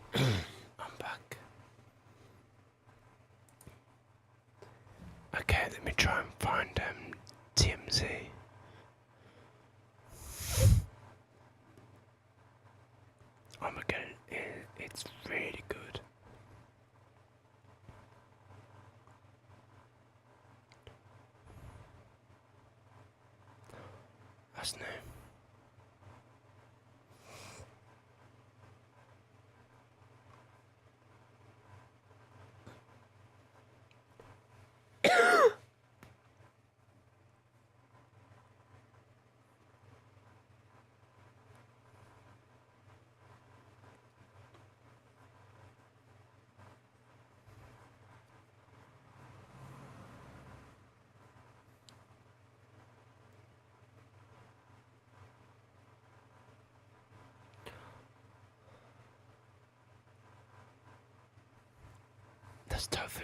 back. Okay, let me try and find TMZ. Oh my god, it's really good. That's new. That's typhoon.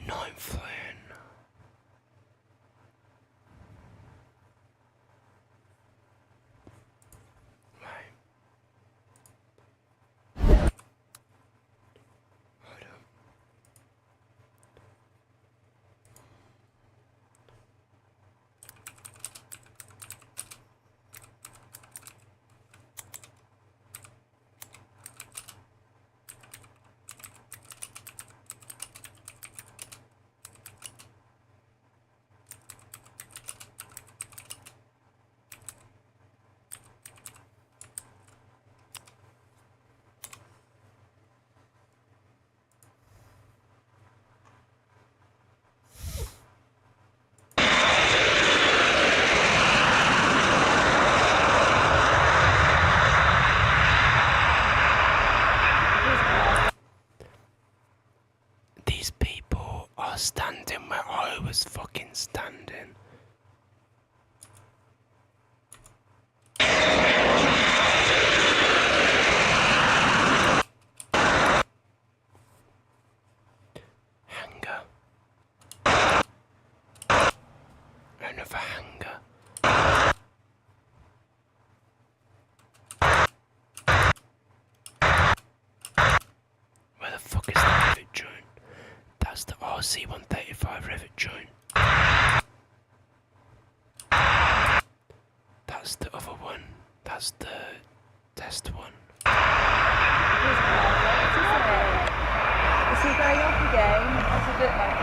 Nine flying. These people are standing where I was fucking standing. Hanger. Another hanger. Where the fuck is the rivet joint? That's the RC-135 rivet joint. That's the other one. That's the test one. Is he going off again? That's a bit like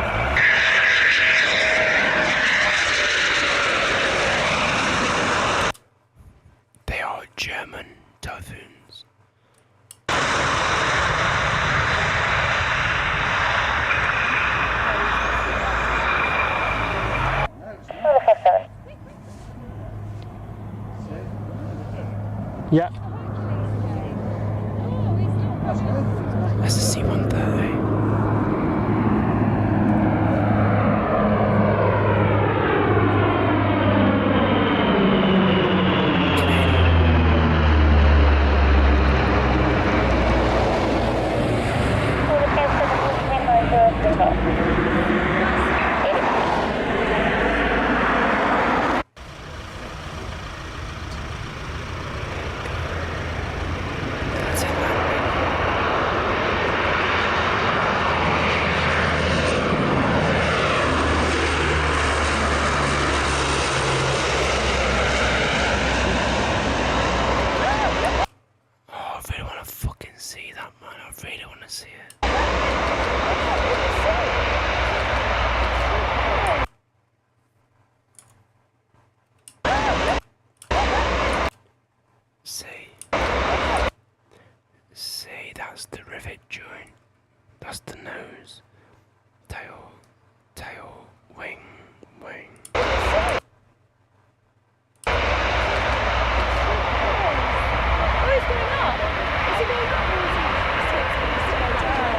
They are German typhoons. Yeah. That's a C-130. See, that's the rivet joint. That's the nose. Tail, wing. What is going on? Is he going up or is he going down?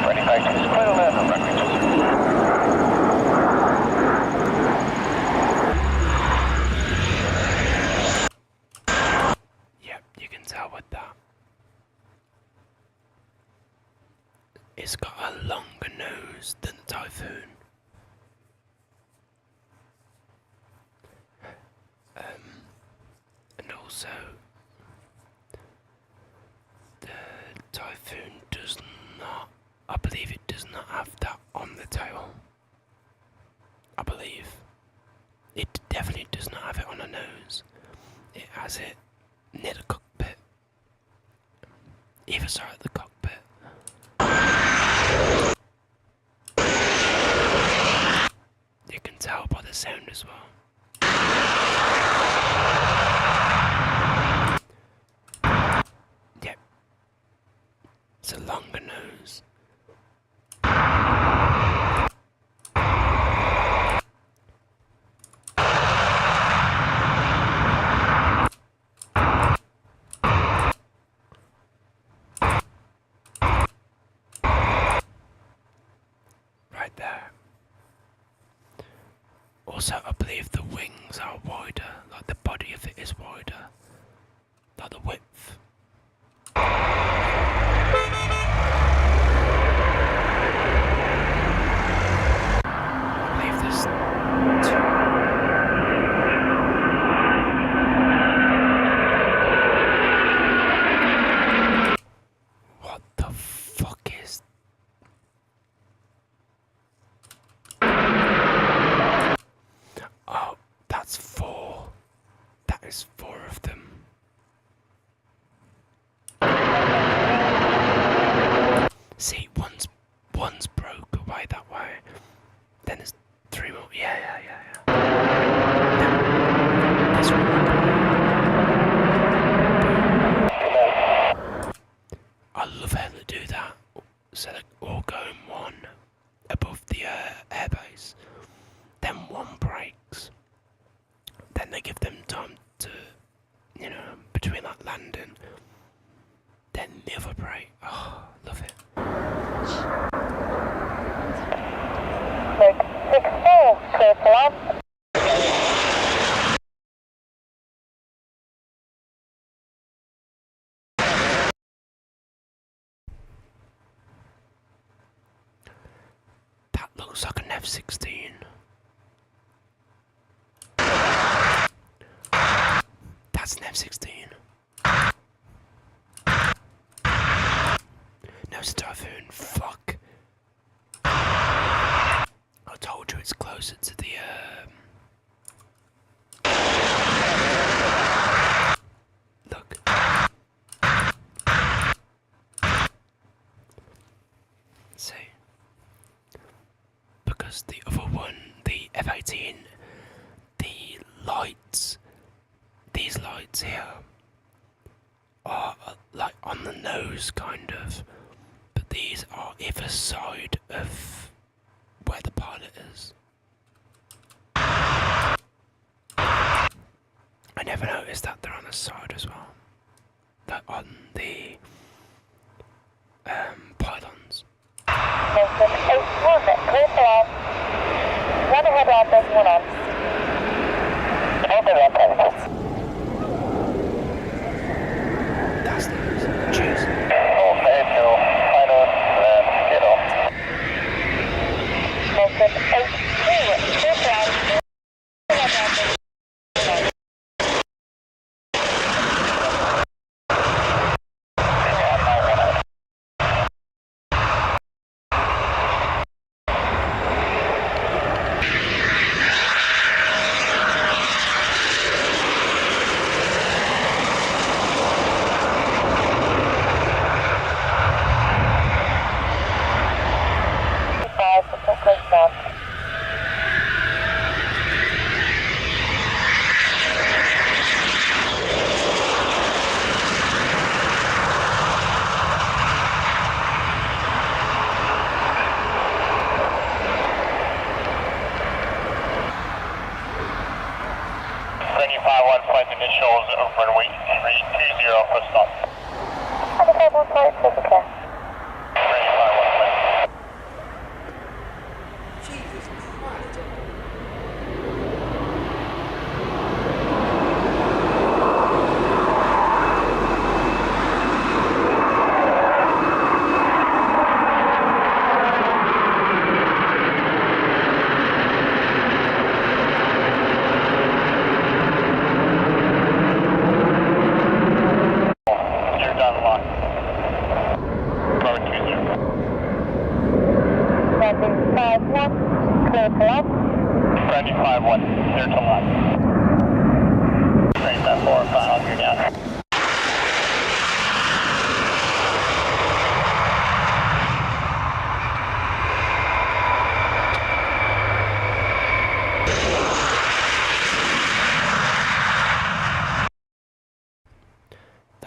Ready, 19, quite 11, record with that. It's got a longer nose than the Typhoon. And also, the Typhoon does not, I believe it does not have that on the tail. I believe. It definitely does not have it on the nose. It has it near the cockpit. Either side of the cockpit. You can tell by the sound as well. Yep. It's a longer nose. Right there. Also, I believe the wings are wider, like the body of it is wider, like the width. I believe there's two. What the fuck is? Oh, that's 4. That is 4 of them. See, one's broke away that way. Then there's 3 more. Yeah. This one. I love how they do that. So they all go in one above the airbase. Then one breaks. Then they give them time to, between that landing. Then the other break. Oh, love it. 664, clear for land. That looks like an F-16. That's an F-16. No, it's a Typhoon. Fuck. I told you it's closer to the, Look. See. Because the other one, the F-18, the lights, these lights here are like on the nose kind of, but these are either side of where the pilot is. I never noticed that they're on the side as well. They're on the pylons. Nelson 81, clear for land. 1 ahead land, there's 1 on. That's nice. Cheers. Nelson 82, clear for land. initials runway 320 for stop. Okay, 1 flight, take it clear. Jesus Christ.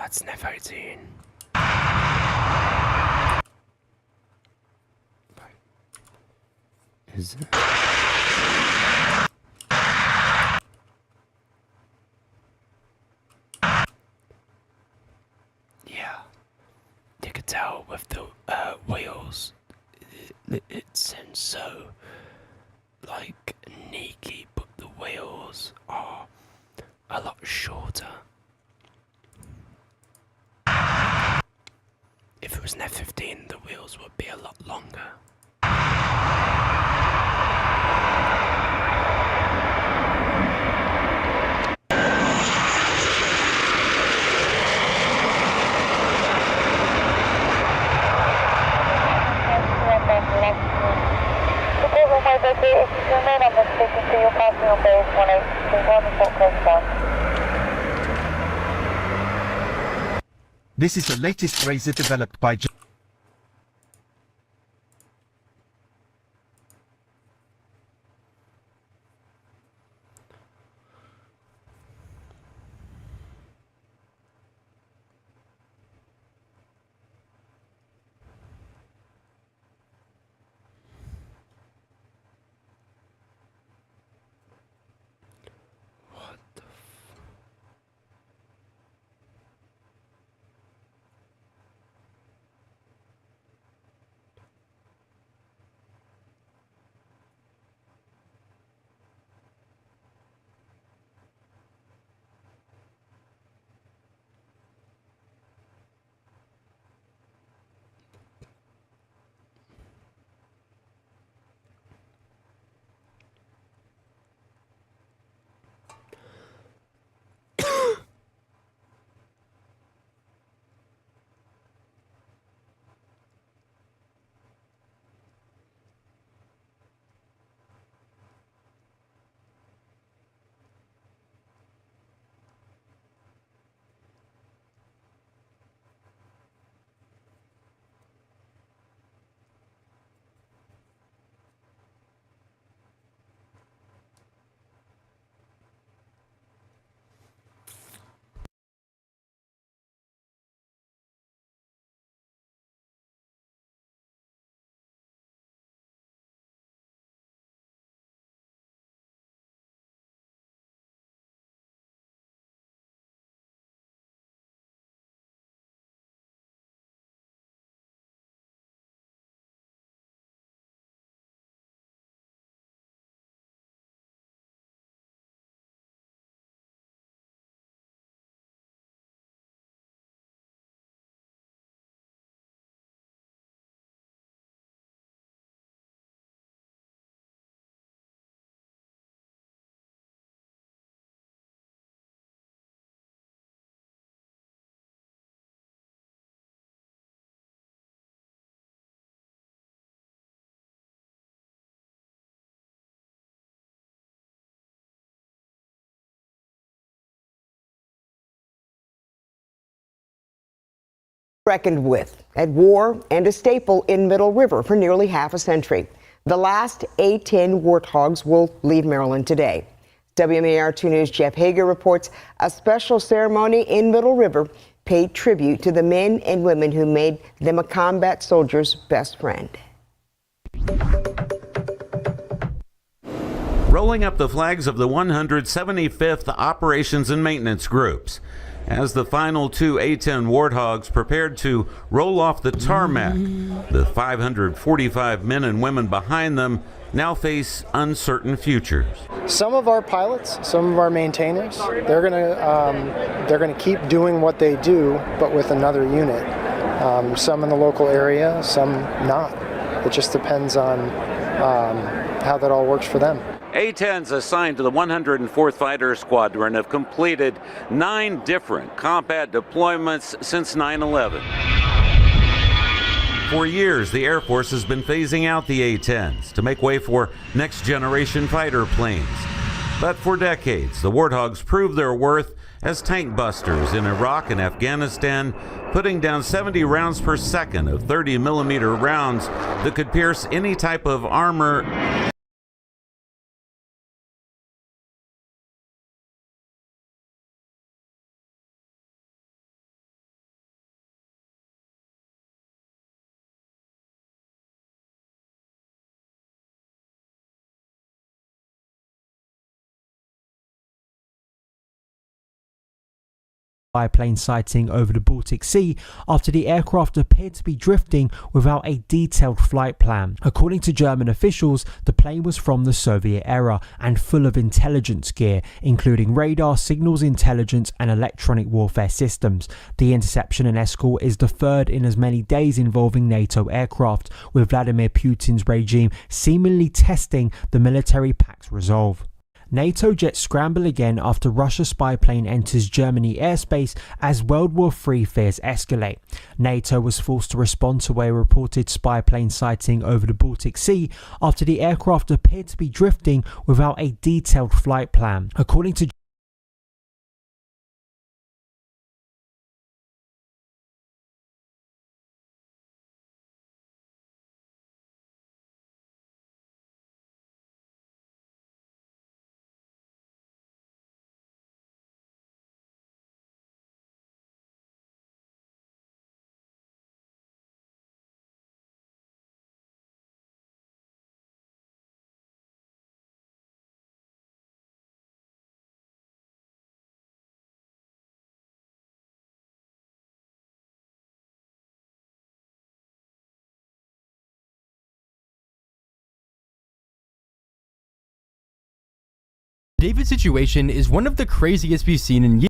That's an F-18. Is it? Yeah, you could tell with the wheels. It seems so like sneaky, but the wheels are a lot shorter. If it was an F-15, the wheels would be a lot longer. This is the latest razor developed by reckoned with at war and a staple in Middle River for nearly half a century. The last A-10 warthogs will leave Maryland today. WMAR-2 News' Jeff Hager reports a special ceremony in Middle River paid tribute to the men and women who made them a combat soldier's best friend. Rolling up the flags of the 175th Operations and Maintenance Groups as the final two A-10 Warthogs prepared to roll off the tarmac. The 545 men and women behind them now face uncertain futures. Some of our pilots, some of our maintainers, they're gonna keep doing what they do, but with another unit. Some in the local area, some not. It just depends on how that all works for them. A-10s assigned to the 104th Fighter Squadron have completed 9 different combat deployments since 9/11. For years, the Air Force has been phasing out the A-10s to make way for next-generation fighter planes. But for decades, the Warthogs proved their worth as tank busters in Iraq and Afghanistan, putting down 70 rounds per second of 30mm rounds that could pierce any type of armor Biplane sighting over the Baltic Sea after the aircraft appeared to be drifting without a detailed flight plan. According to German officials, the plane was from the Soviet era and full of intelligence gear, including radar, signals intelligence and electronic warfare systems. The interception and escort is the third in as many days involving NATO aircraft, with Vladimir Putin's regime seemingly testing the military pact's resolve. NATO jets scramble again after Russia's spy plane enters Germany airspace as World War III fears escalate. NATO was forced to respond to a reported spy plane sighting over the Baltic Sea after the aircraft appeared to be drifting without a detailed flight plan. According to David's situation is one of the craziest we've seen in years.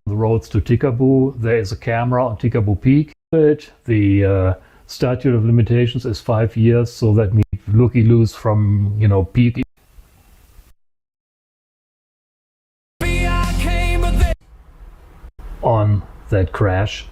The roads to Tikaboo, there is a camera on Tikaboo Peak. The statute of limitations is 5 years, so that means looky-loos from, Peak. On that crash.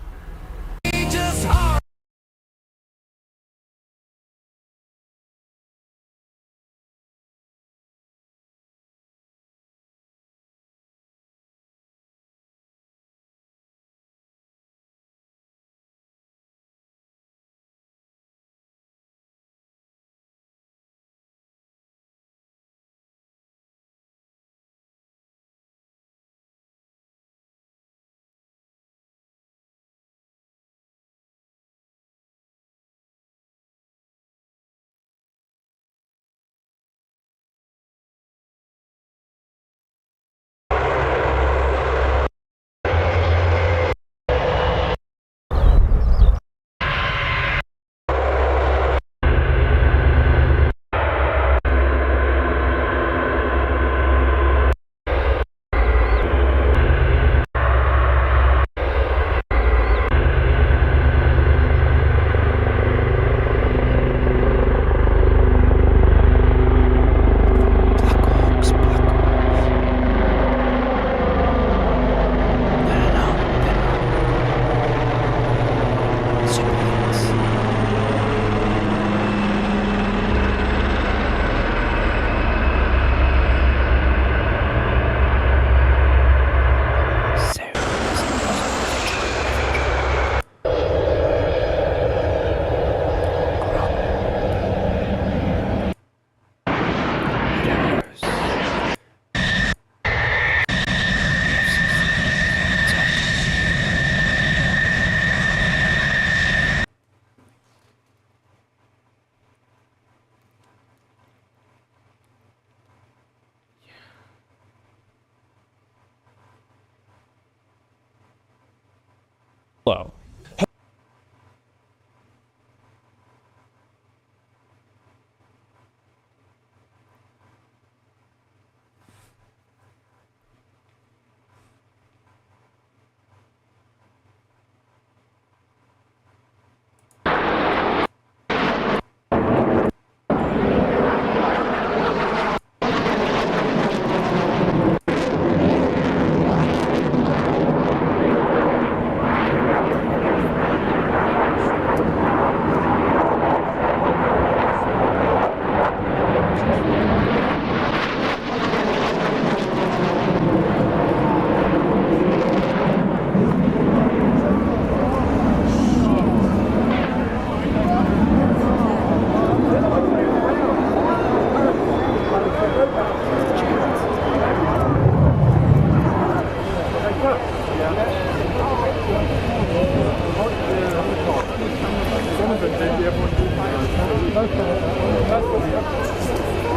Hello.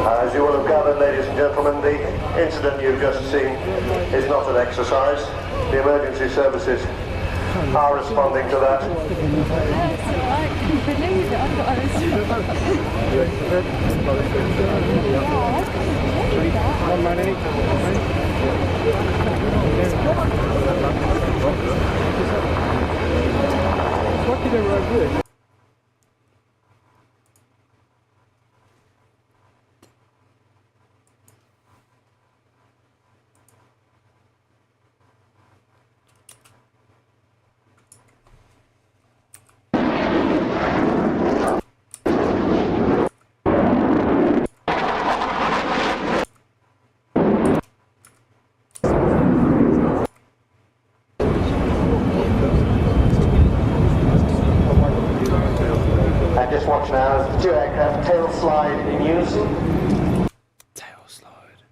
As you will have gathered, ladies and gentlemen, the incident you've just seen is not an exercise. The emergency services are responding to that. What did I do? Just watch now as the two aircraft tail slide in unison. Tail slide.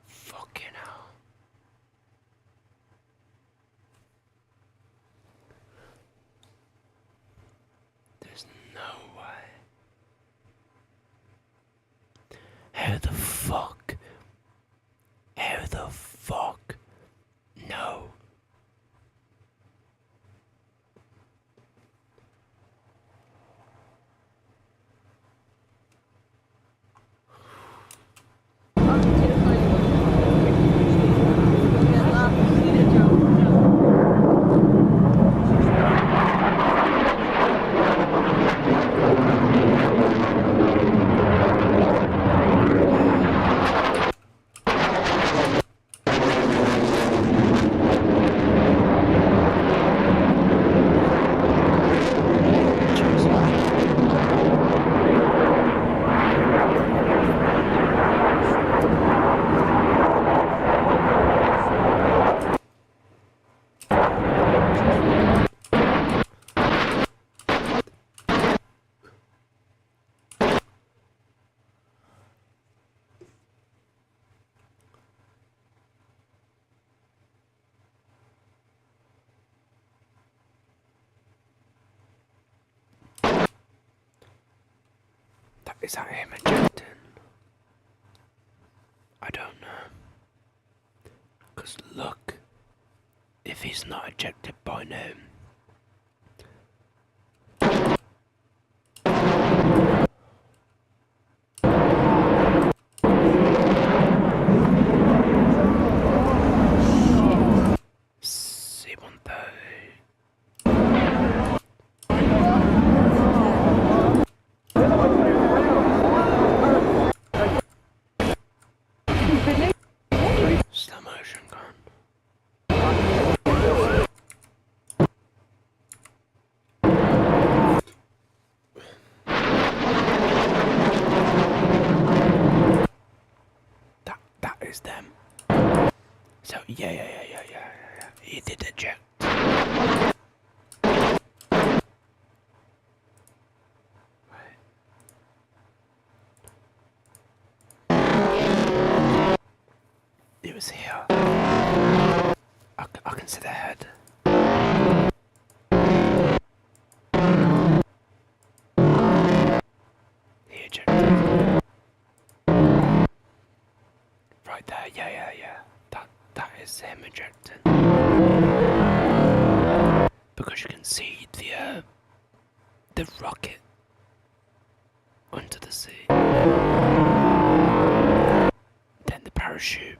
Fucking hell. There's no way. How the fuck? How the fuck? No. Is that him ejecting? I don't know. Because look, if he's not ejected by now. Slow motion gone. That is them. So yeah. He did eject. It was here. I can see the head. He ejected. Right there, yeah. That is him ejecting. Because you can see the rocket under the sea. Then the parachute.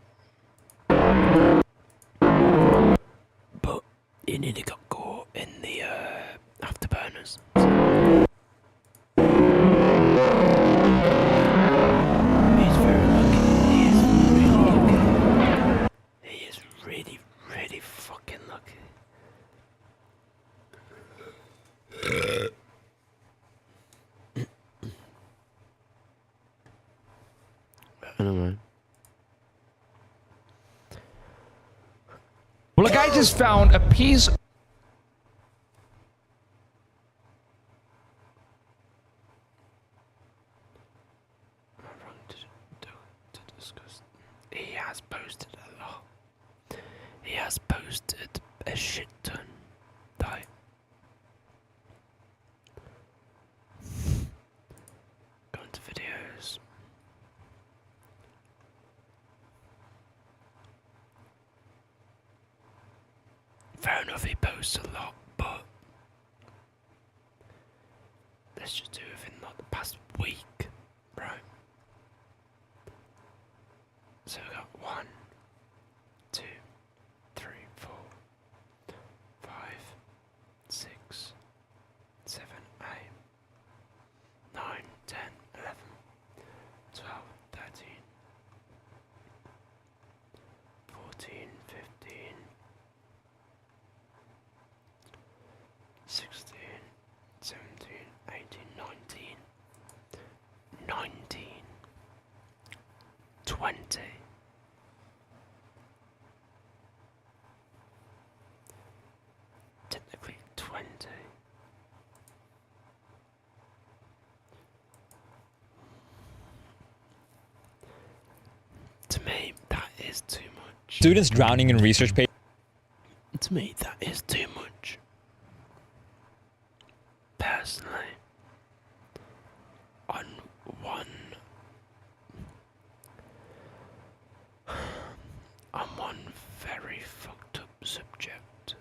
But he nearly got caught in the afterburners. He's very lucky. He is really lucky. He is really fucking lucky. Anyway. Well, a guy just found a piece. To discuss. He has posted a lot. He has posted a shit ton. Like, go into videos. Fair enough, he posts a lot, but let's just do it in like the past week, right? So we got 1, 2, 3, 4, 5, 6, 7, 8, 9, 10, 11, 12, 13, 14, 15, 16, 17, 18, 19, 19, 20. Technically 20. To me, that is too much. Students drowning in research papers. To me, that is too much. Personally, on one very fucked up subject.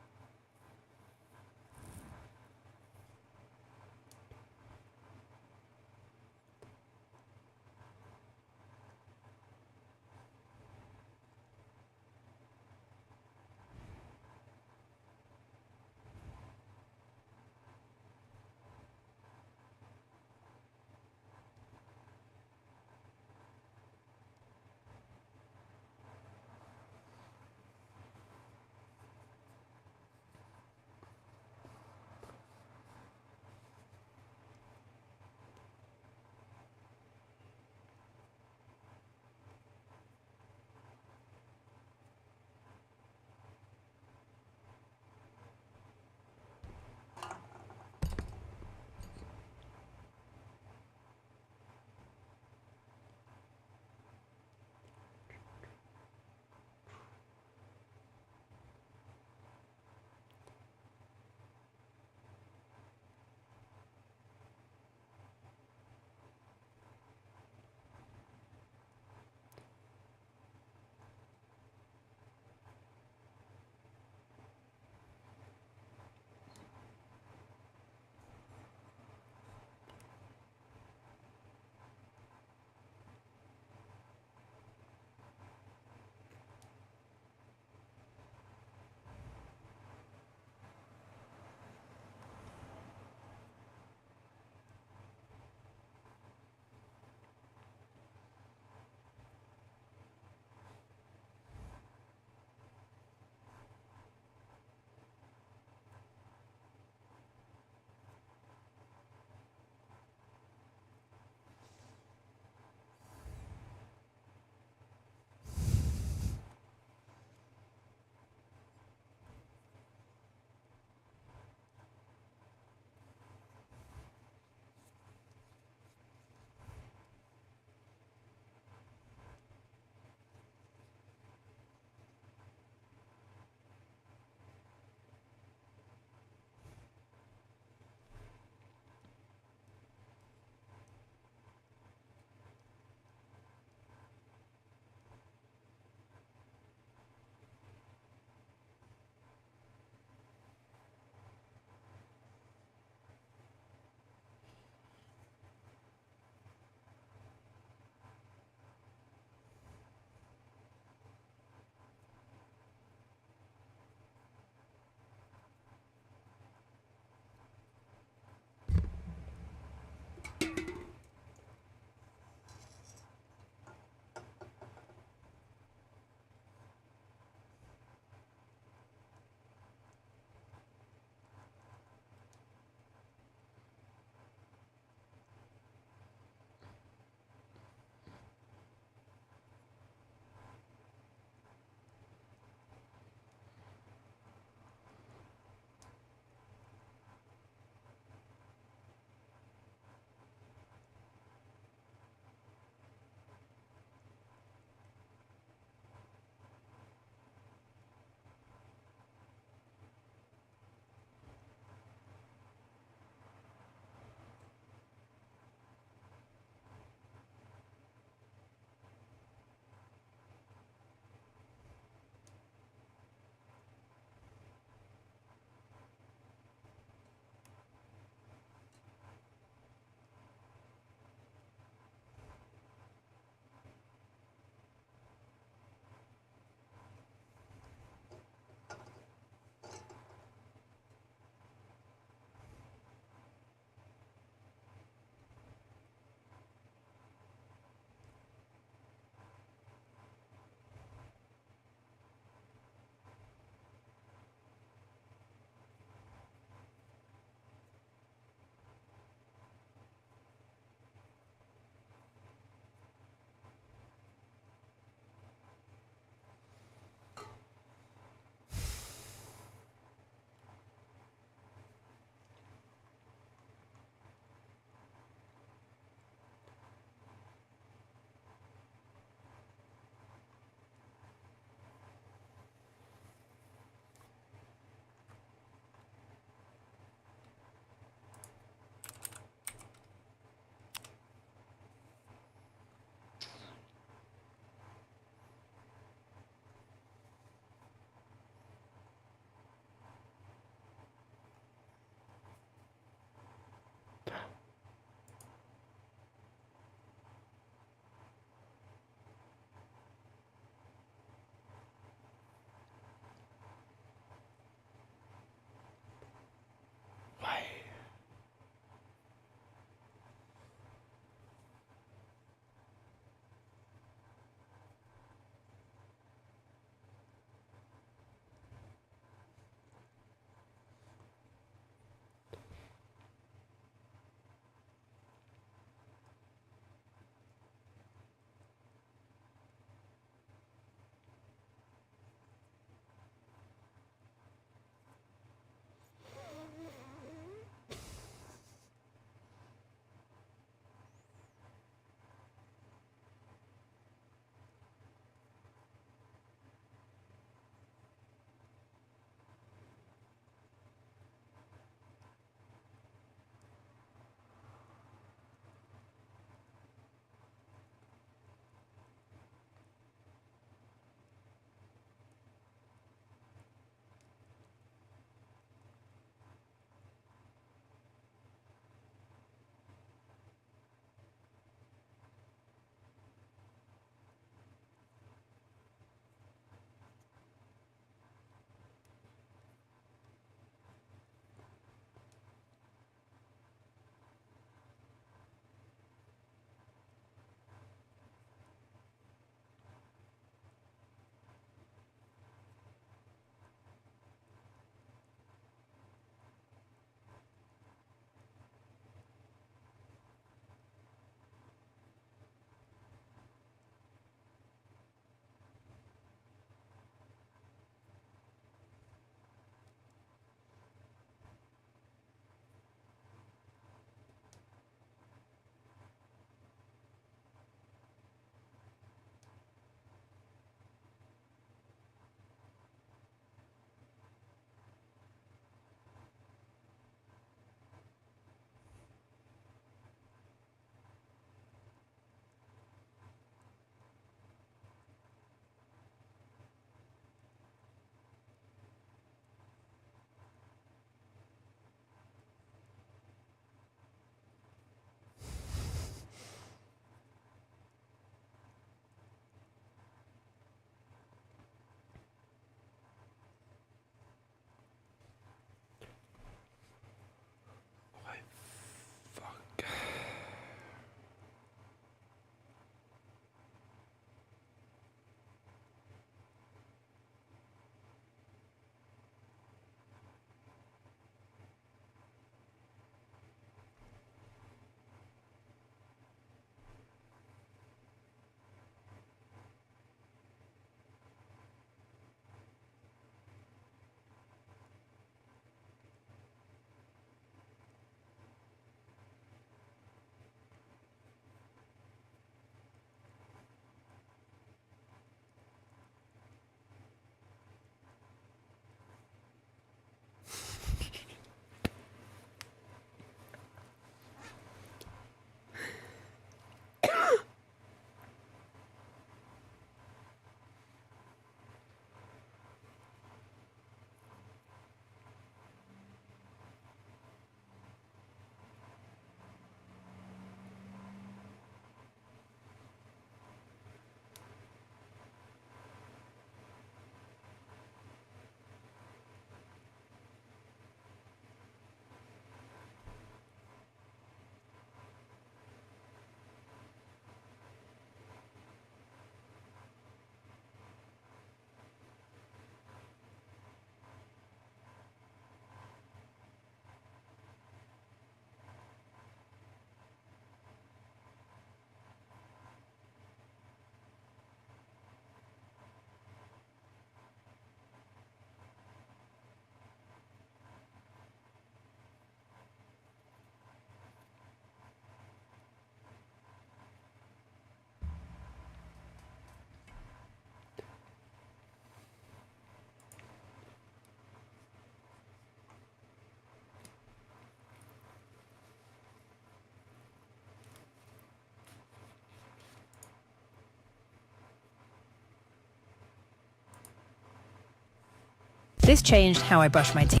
This changed how I brush my teeth.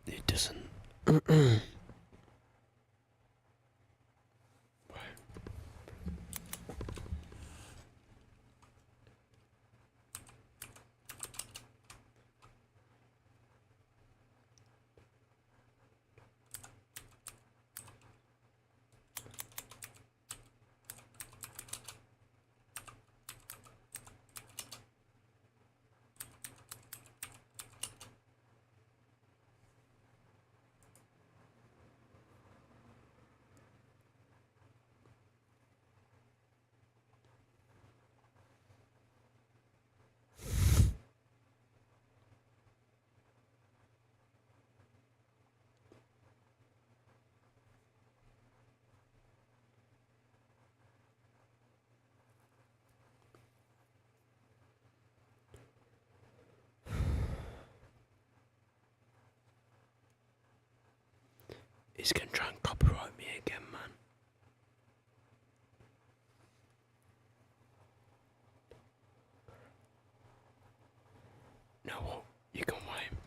It doesn't. He's gonna try and copyright me again, man. No, what? You can wait.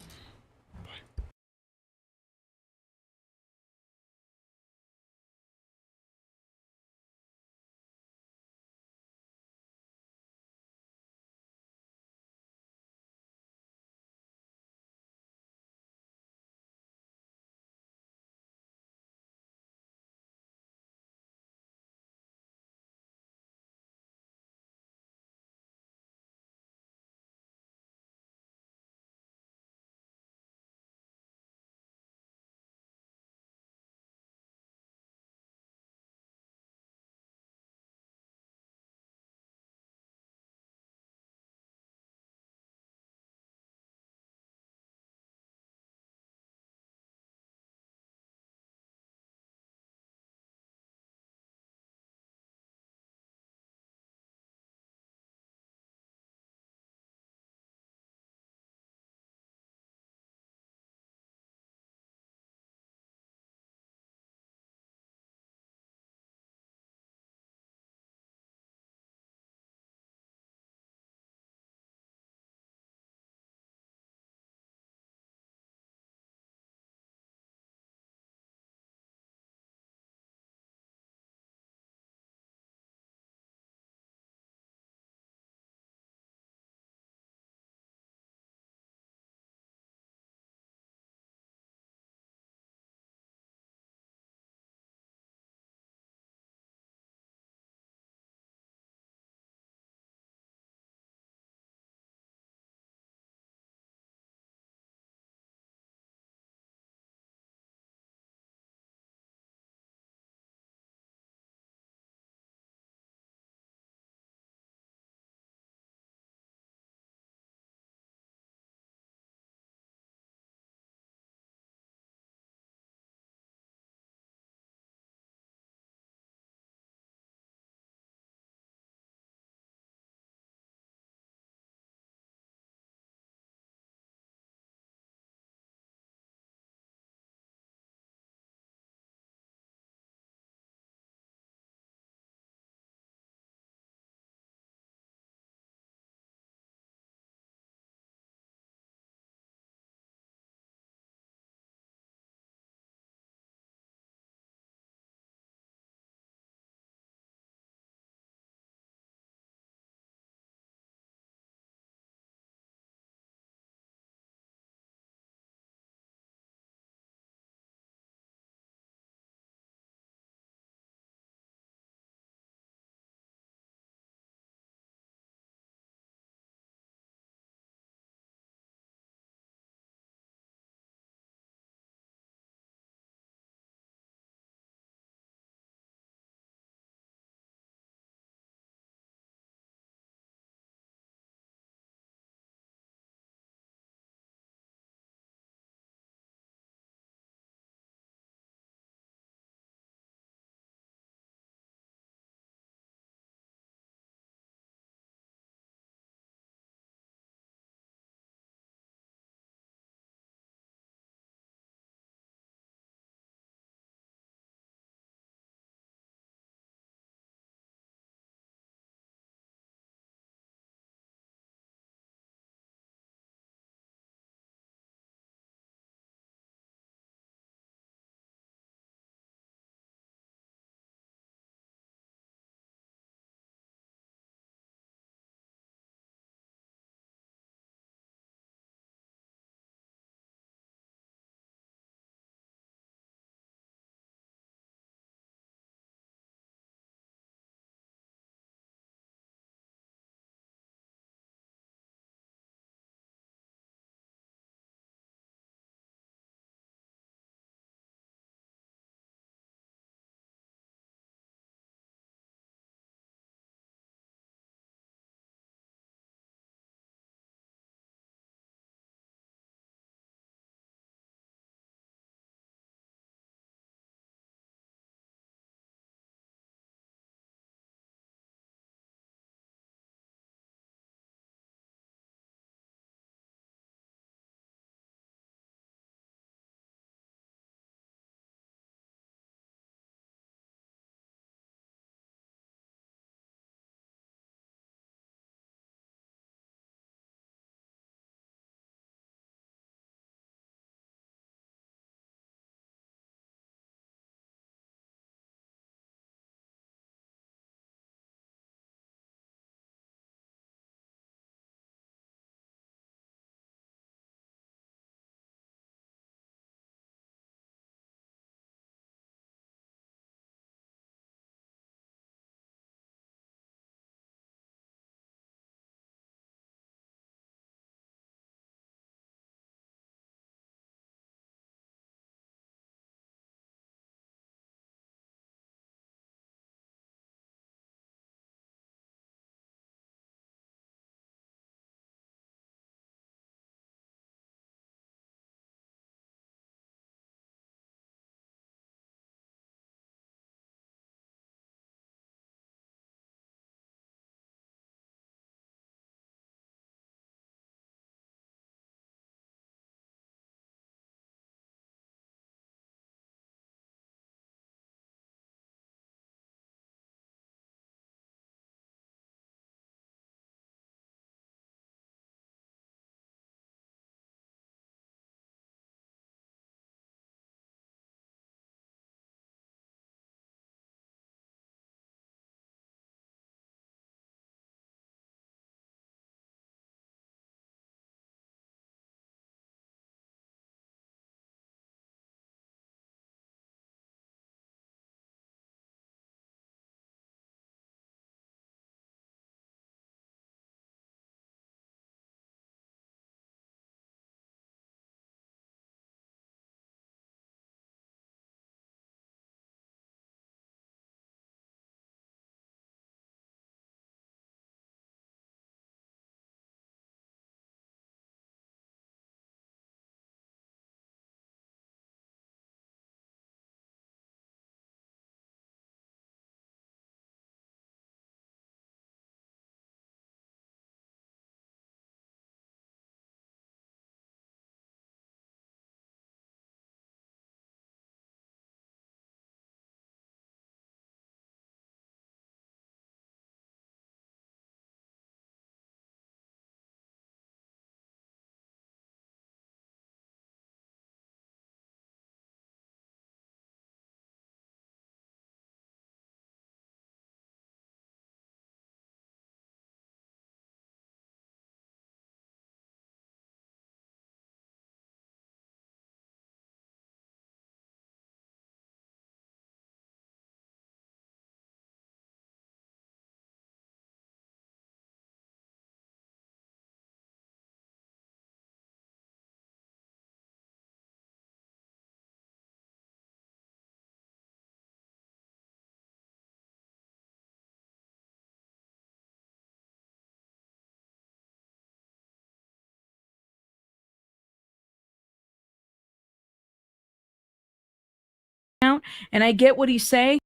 account, and I get what he's saying.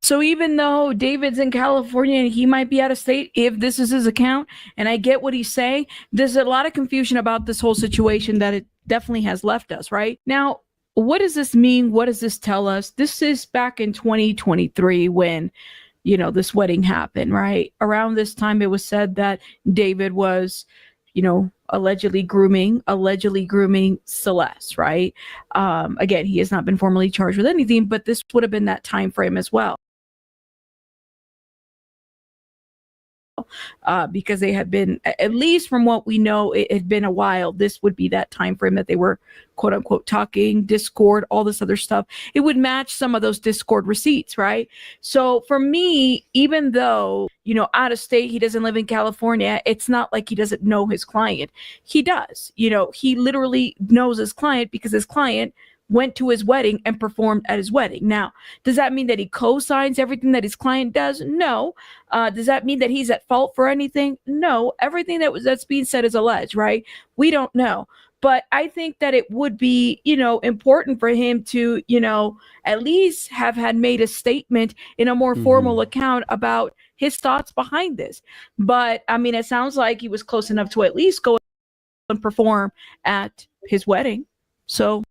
So even though David's in California and he might be out of state, if this is his account, and I get what he's saying, there's a lot of confusion about this whole situation that it definitely has left us, right? Now, what does this mean? What does this tell us? This is back in 2023 when, you know, this wedding happened, right? Around this time, it was said that David was, you know, allegedly grooming Celeste, right? Again, he has not been formally charged with anything, but this would have been that time frame as well. Because they had been, at least from what we know, it had been a while. This would be that time frame that they were, quote unquote, talking, Discord, all this other stuff. It would match some of those Discord receipts, right? So for me, even though, you know, out of state, he doesn't live in California, it's not like he doesn't know his client. He does. You know, he literally knows his client because his client went to his wedding and performed at his wedding. Now, does that mean that he co-signs everything that his client does? No. Does that mean that he's at fault for anything? No. Everything that's being said is alleged, right? We don't know. But I think that it would be, you know, important for him to, you know, at least have had made a statement in a more formal account about his thoughts behind this. But I mean, it sounds like he was close enough to at least go and perform at his wedding. So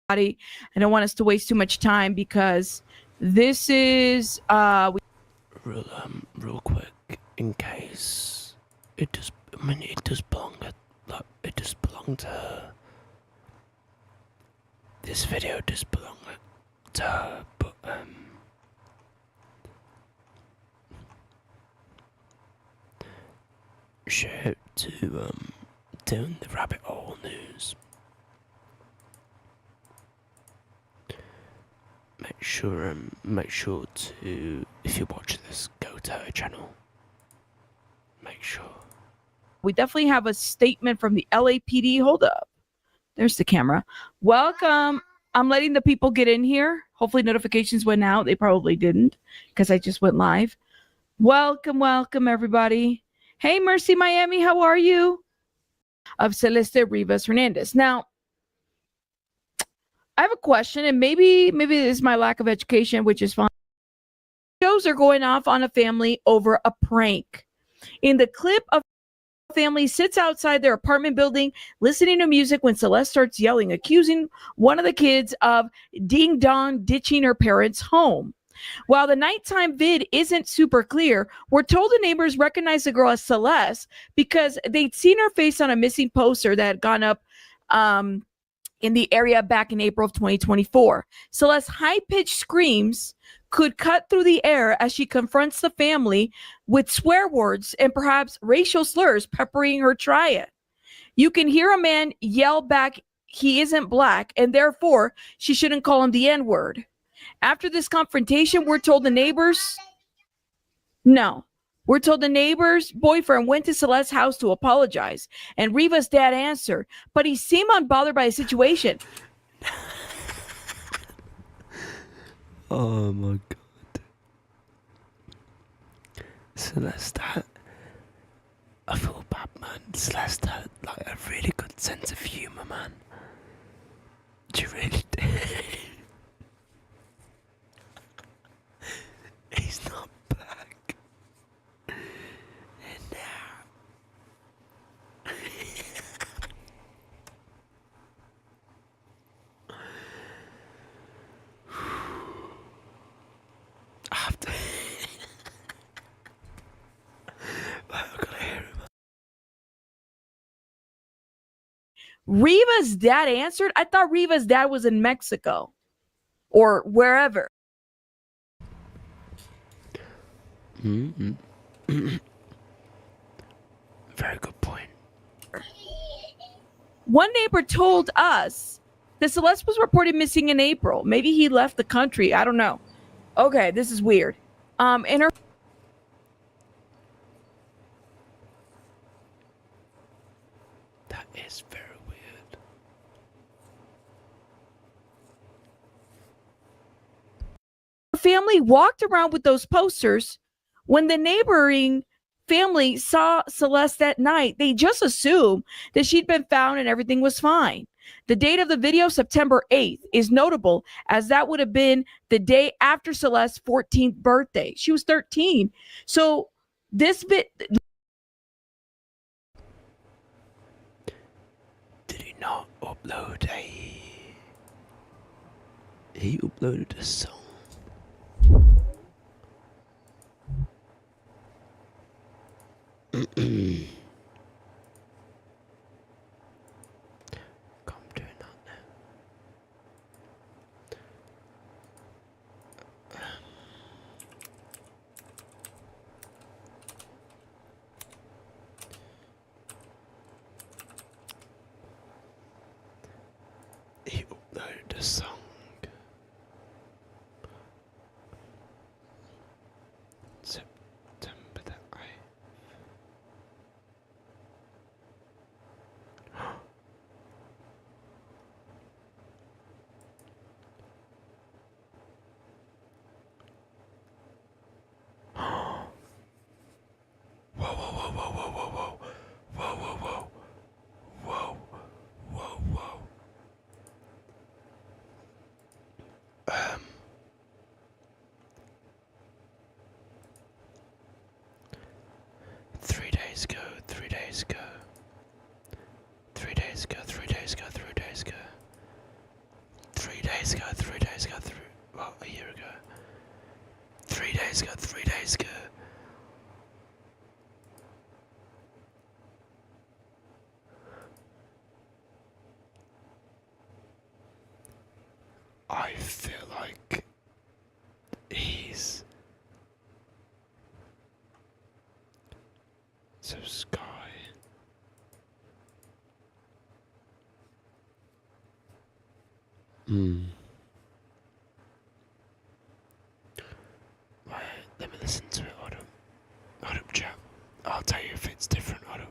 I don't want us to waste too much time because this is real quick, in case it does. I mean, it does belong to her. This video does belong to her, but share it to doing the rabbit hole news. Make sure to, if you watch this, go to her channel. Make sure. We definitely have a statement from the LAPD. Hold up. There's the camera. Welcome. I'm letting the people get in here. Hopefully notifications went out. They probably didn't because I just went live. Welcome, everybody. Hey, Mercy Miami, how are you? Of Celeste Rivas Hernandez. Now, I have a question, and maybe this is my lack of education, which is fine. Shows are going off on a family over a prank. In the clip, a family sits outside their apartment building listening to music when Celeste starts yelling, accusing one of the kids of ding-dong ditching her parents' home. While the nighttime vid isn't super clear, we're told the neighbors recognize the girl as Celeste because they'd seen her face on a missing poster that had gone up in the area back in April of 2024. Celeste's high-pitched screams could cut through the air as she confronts the family with swear words and perhaps racial slurs peppering her triad. You can hear a man yell back, he isn't black, and therefore she shouldn't call him the N-word. After this confrontation, we're told the neighbor's boyfriend went to Celeste's house to apologize, and Riva's dad answered, but he seemed unbothered by the situation. Oh my god. Celeste, I feel bad, man. Celeste had like a really good sense of humour, man. She really did. He's not black. And now. I have to. I'm gonna hear him. Riva's dad answered. I thought Riva's dad was in Mexico or wherever. Mm-hmm. Very good point. One neighbor told us that Celeste was reported missing in April. Maybe he left the country. I don't know. Okay, this is weird. And her That is very weird. family walked around with those posters. When the neighboring family saw Celeste that night, they just assumed that she'd been found and everything was fine. The date of the video, September 8th, is notable as that would have been the day after Celeste's 14th birthday. She was 13. So this bit. Did he not upload He uploaded a song. He uploaded a song. September the 8th. Whoa, whoa, whoa, whoa, whoa, whoa, whoa. Whoa, whoa, whoa. Whoa, whoa, whoa. 3 days ago, 3 days ago. 3 days ago, 3 days ago, 3 days ago. 3 days ago, 3 days ago, well, a year ago. 3 days ago, 3 days ago. I feel like he's so Sky. Right, let me listen to it. Hold up, chat. I'll tell you if it's different. Hold up.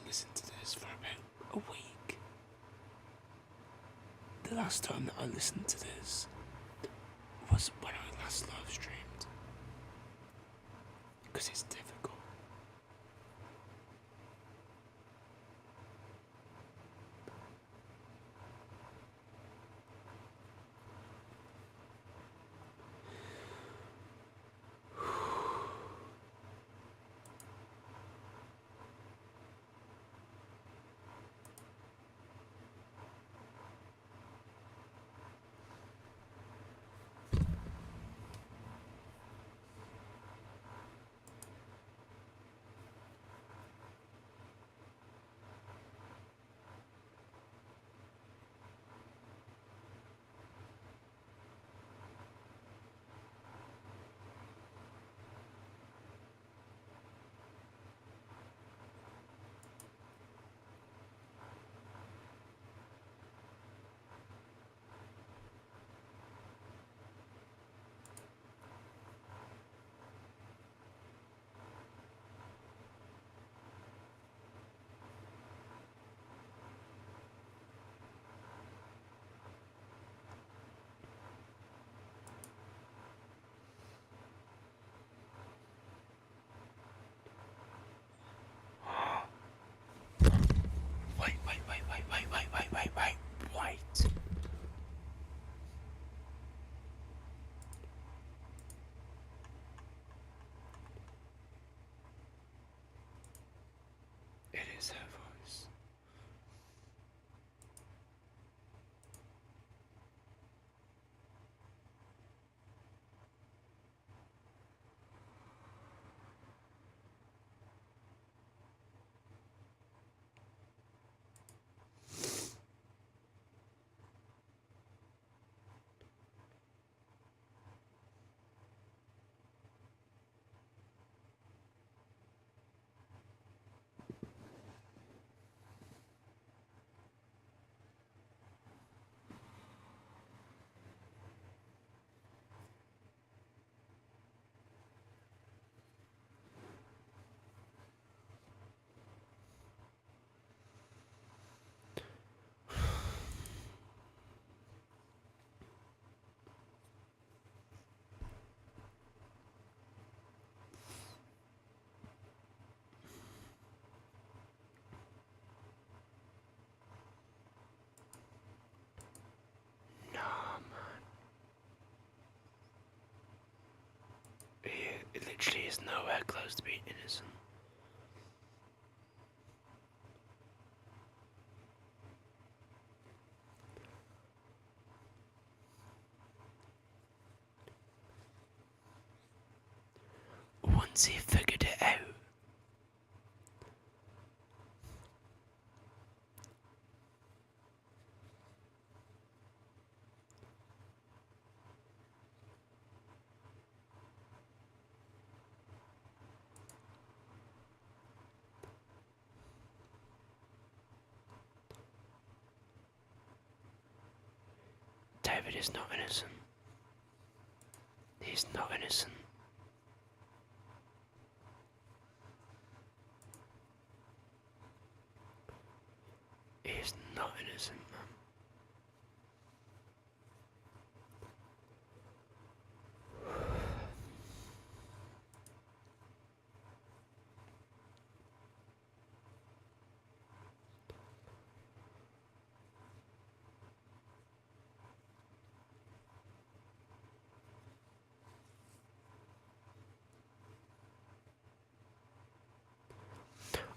listened to this for about a week. The last time that I listened to this was when I last live streamed. Because it's difficult. Wait. It is her voice. It literally is nowhere close to being innocent. Once he figured it out, David is not innocent. He's not innocent. He's not innocent, man.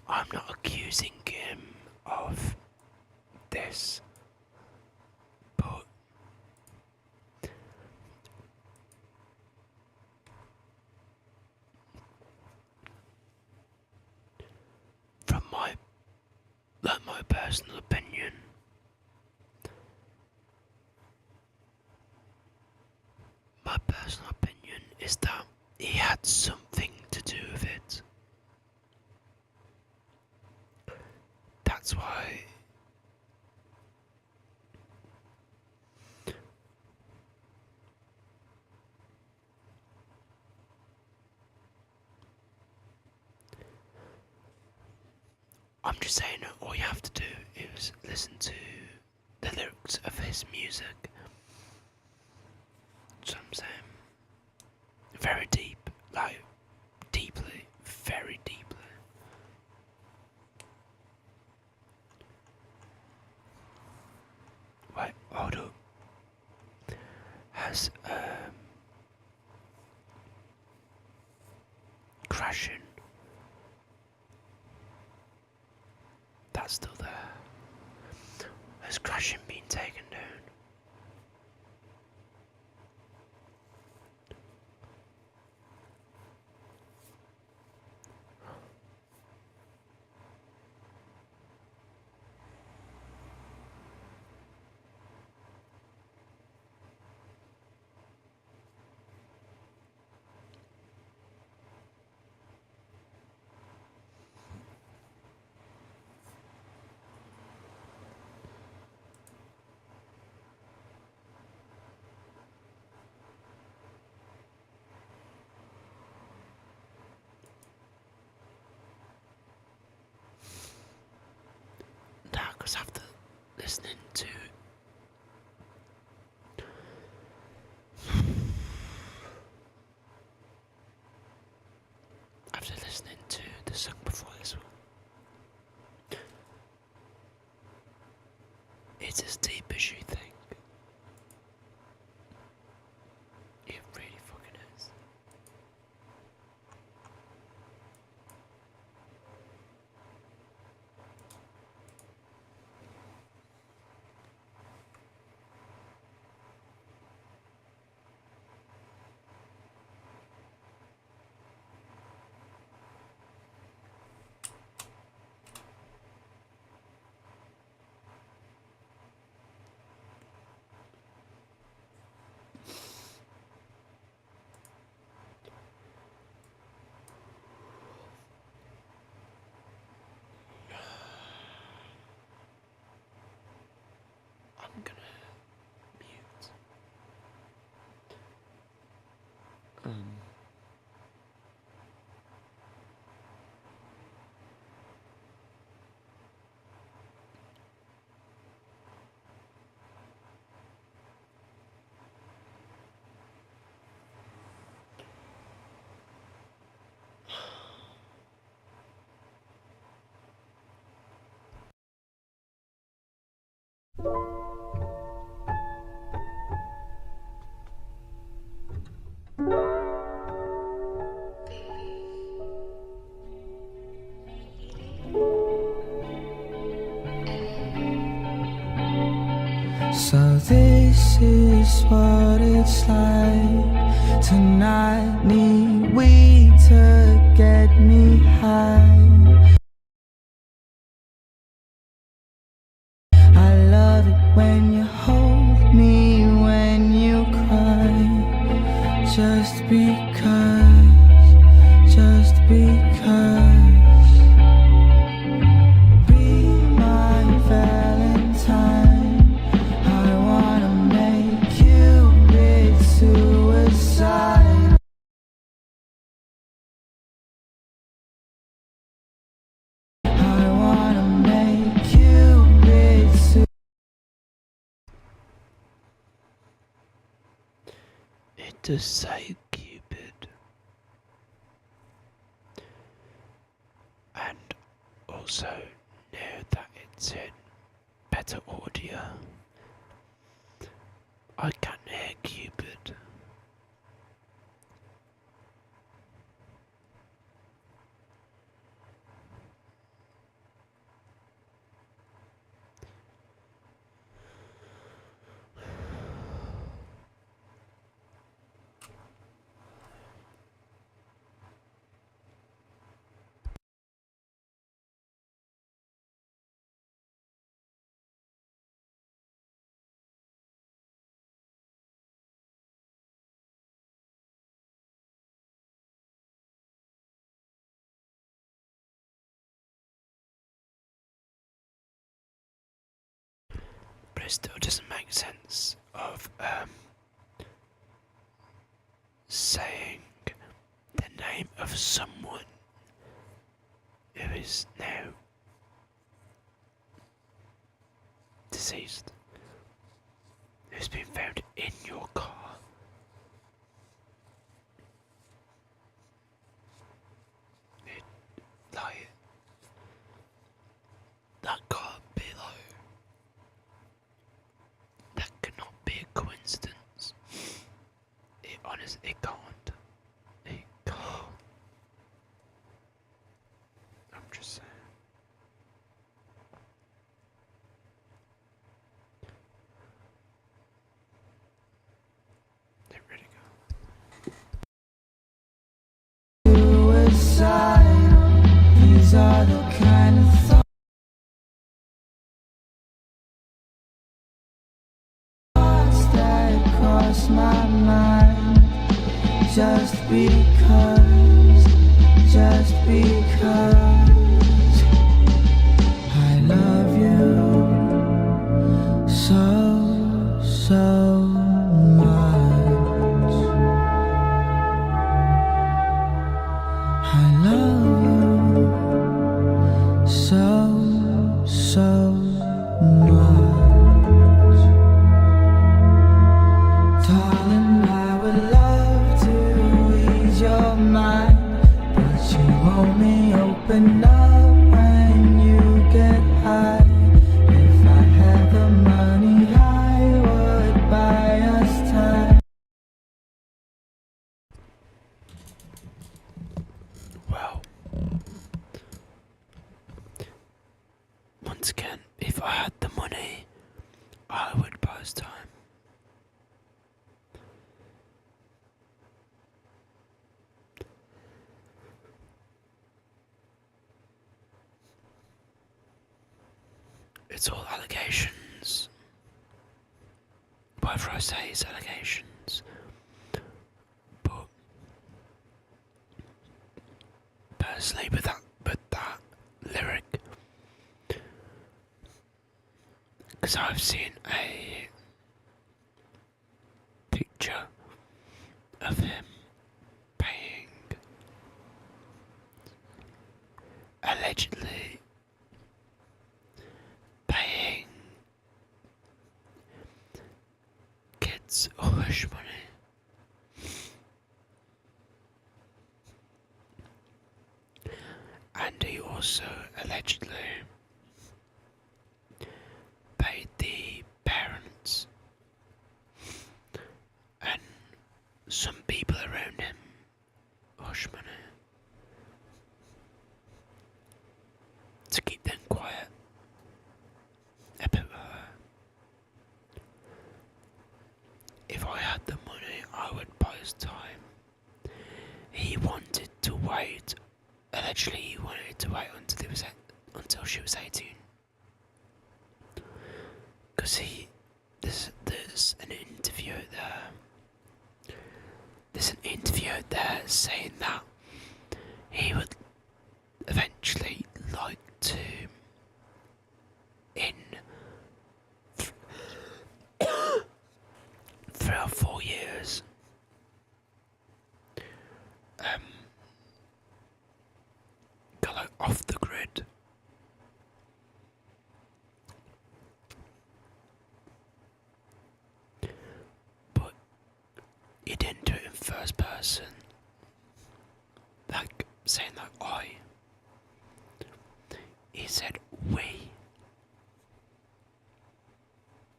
I'm not accusing him of this, but from my personal opinion, is that he had something to do with it. That's why I'm just saying, all you have to do is listen to the lyrics of his music. That's what I'm saying. Very deep, like, deeply, very deeply. Wait, hold up. Has, crashing. That's still there. Has crashing been taken down? Nah, because after listening to the song before this one, it's as deep as you think. It really fucking is. I'm gonna mute. So this is what it's like to not need weed to get me high. I love it when you hold me, when you cry, just because. Be my Valentine. I wanna make you commit suicide. I wanna make you commit suicide. It does say Cupid. And also know that it's in better audio. I can hear Cupid. But it still doesn't make sense of saying the name of someone who is now deceased who's been found in your car. Like, that can't be like, that cannot be a coincidence. It honestly, it can't. It can't. I'm just saying. They really go. Suicidal, these are the kind of thoughts that cross my mind. Just because I love you so much. I love you so much. Darling, I would love to ease your mind, but you only open up when you get high. If I had the money, I would buy us time. Well, once again, if I had the money, I would buy us time. It's all allegations. Whatever I say is allegations. But personally, with that lyric, because I've seen a picture of him paying, allegedly paying kids hush money, and he also allegedly paid the parents and some people around him hush money to keep them quiet about her. If I had the money, I would buy his time. He wanted to wait. Allegedly, he wanted to wait until she was 18. Because there's an interview there. There's an interview there saying that he would eventually like to, in 3 or 4 years, go like off the grid. But he didn't do it in first person, like saying like I. He said we.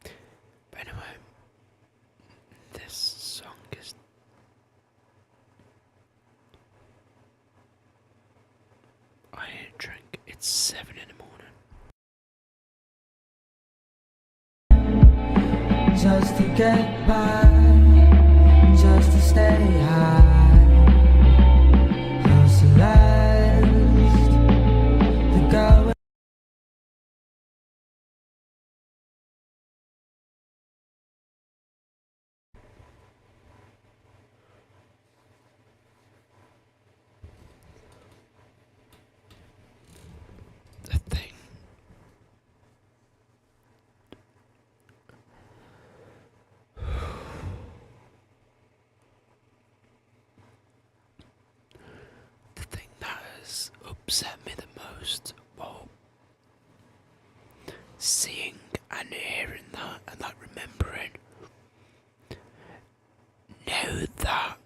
But anyway, this song is I need a drink. It's 7 in the morning. Just to get by, just to stay high. Oh, Celeste, the girl. The thing. The thing that has upset me the most, well, seeing and hearing that and like remembering, know that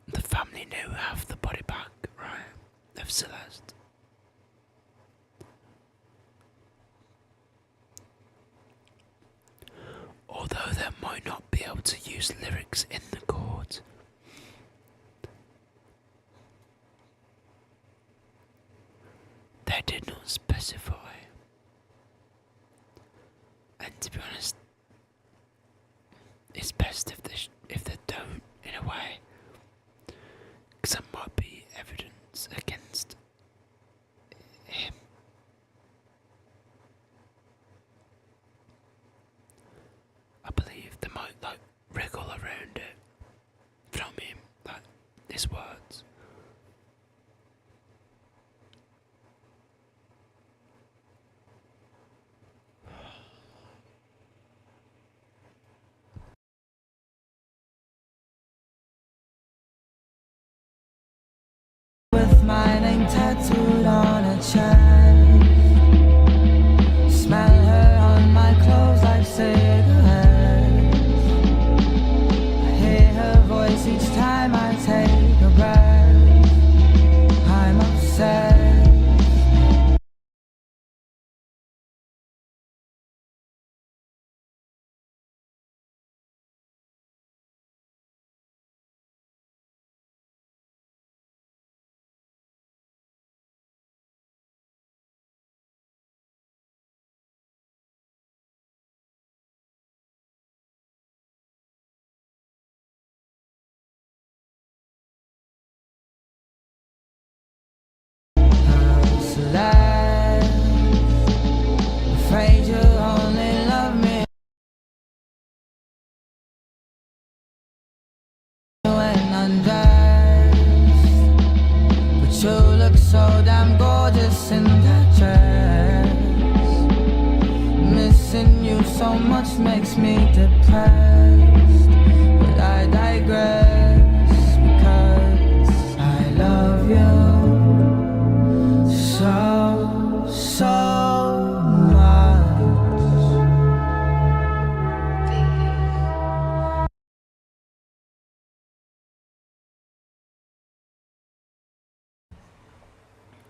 the family now have the body back, right, of Celeste. Although they might not be able to use lyrics in the chords, they did not specify. And to be honest, it's best if they don't, in a way, because there might be evidence against him. I believe they might like wriggle around it. You know what I mean? Like his words. With my name tattooed on a chest, smell her on my clothes like cigarettes. I hear her voice each time I take a breath. I'm obsessed. Celeste, afraid you only love me when undressed, but you look so damn gorgeous in that dress. Missing you so much makes me depressed, but I digress because I love you so much.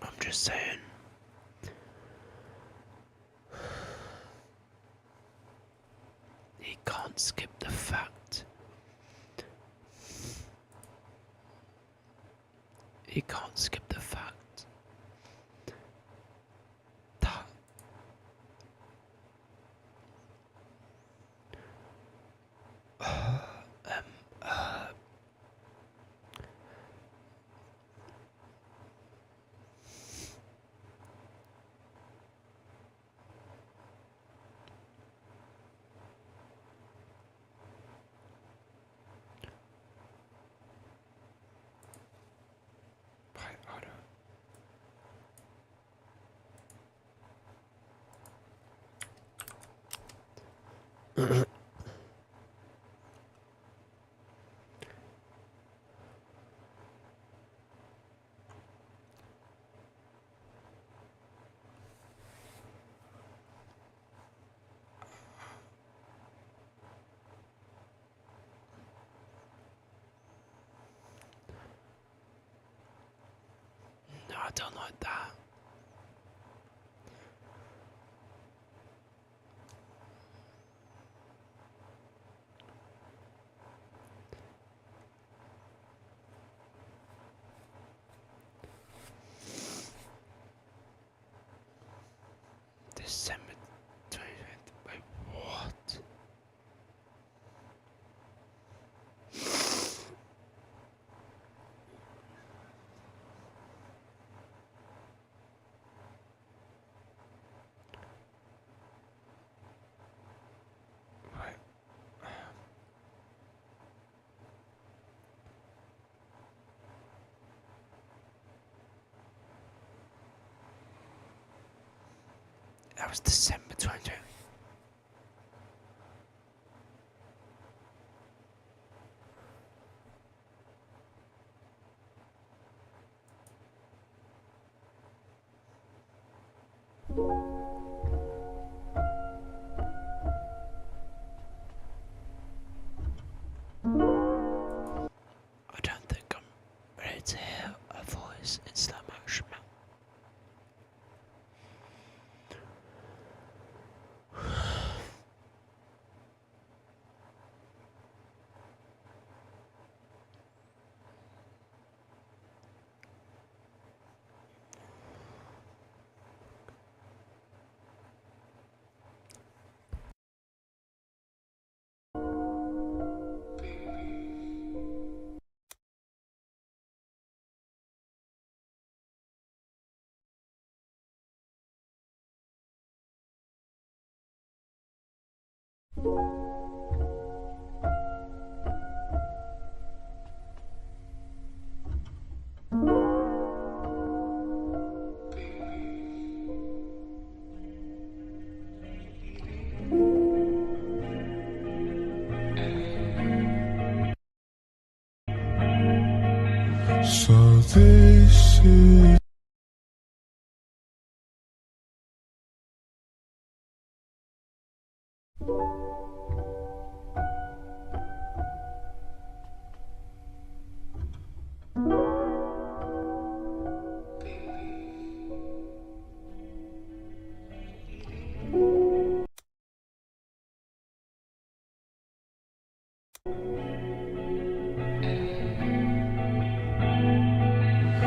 I'm just saying. He can't skip the fact. He can't skip the fact that no, I don't like that. December 2020. Wait, what? Right. That was December 2020. So this is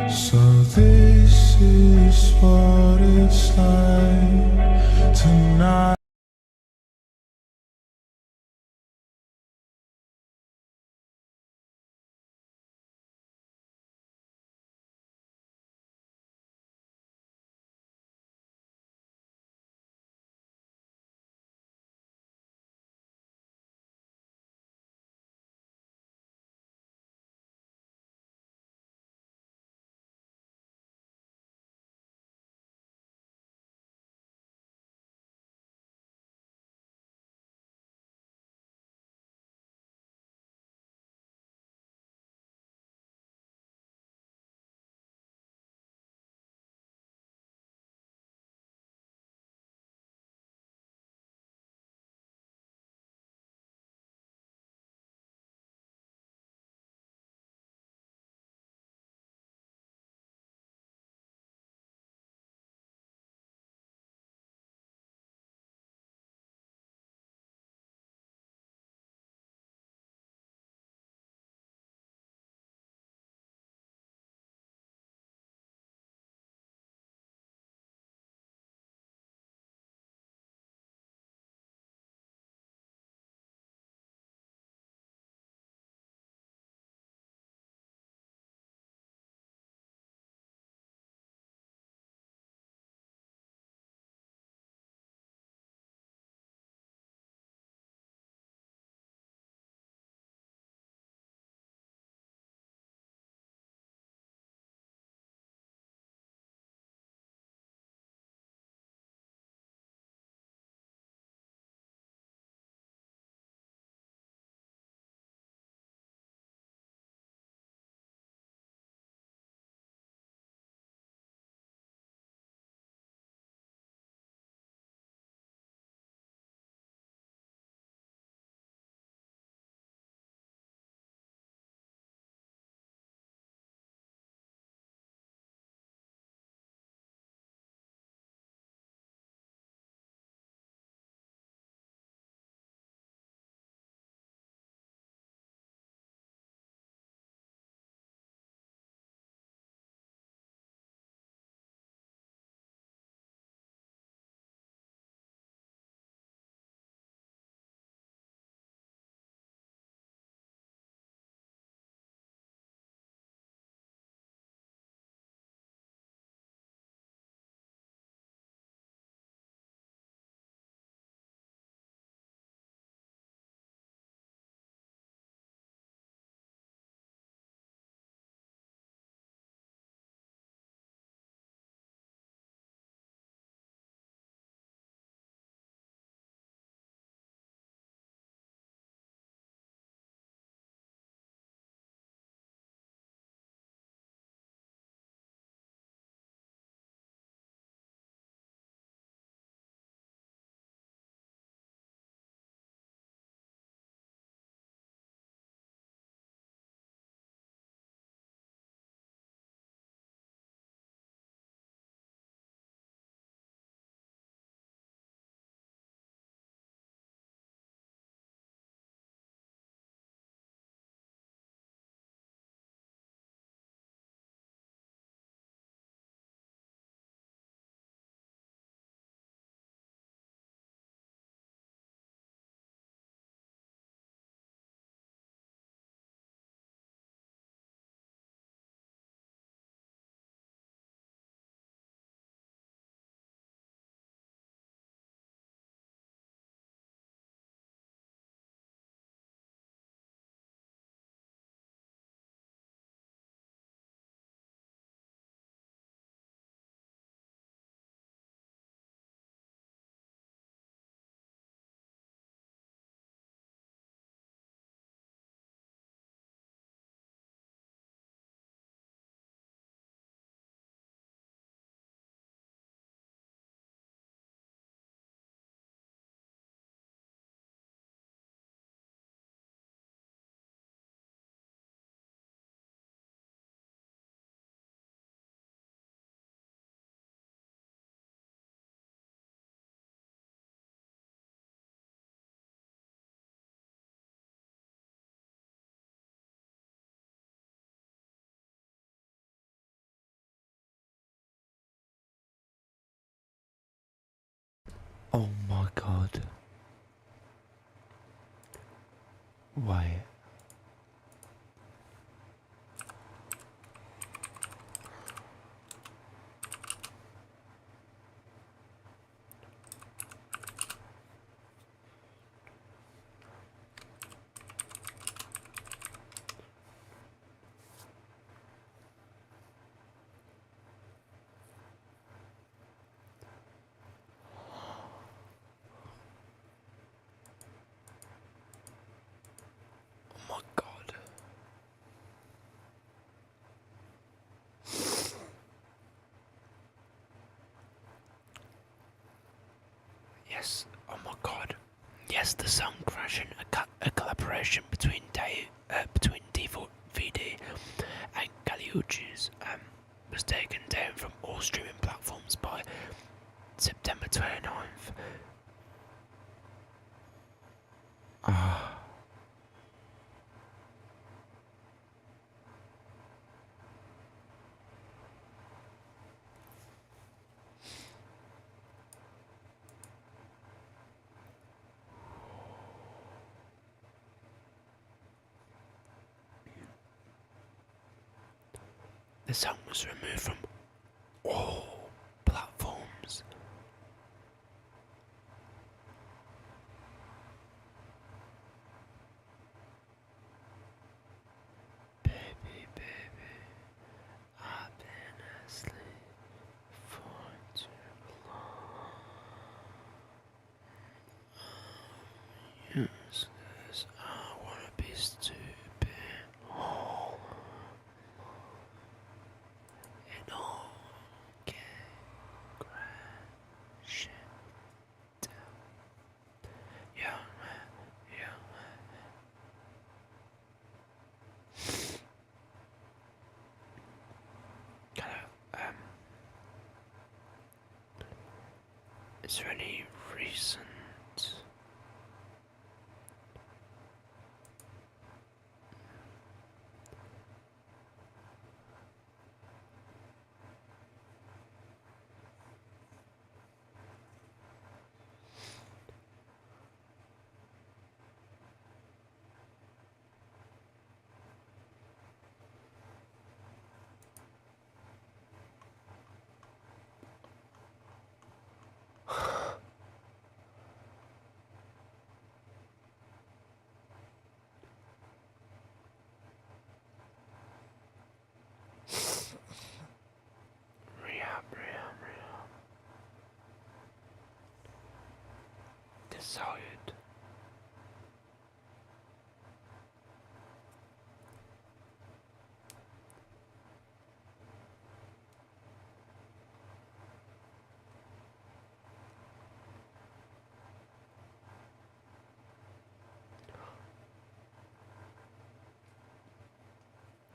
So this is what it's like tonight. Why? Oh my god. Yes, oh my god. Yes, the sun crashing, a collaboration between D4VD and Caliucci's was taken down from all streaming platforms by September 29th. Ah. The song was removed from all platforms. Baby, baby, I've been asleep for too long. Useless, I wanna be stupid. It all can crash down. Yeah, yeah. Is there any recent rehab? Desired.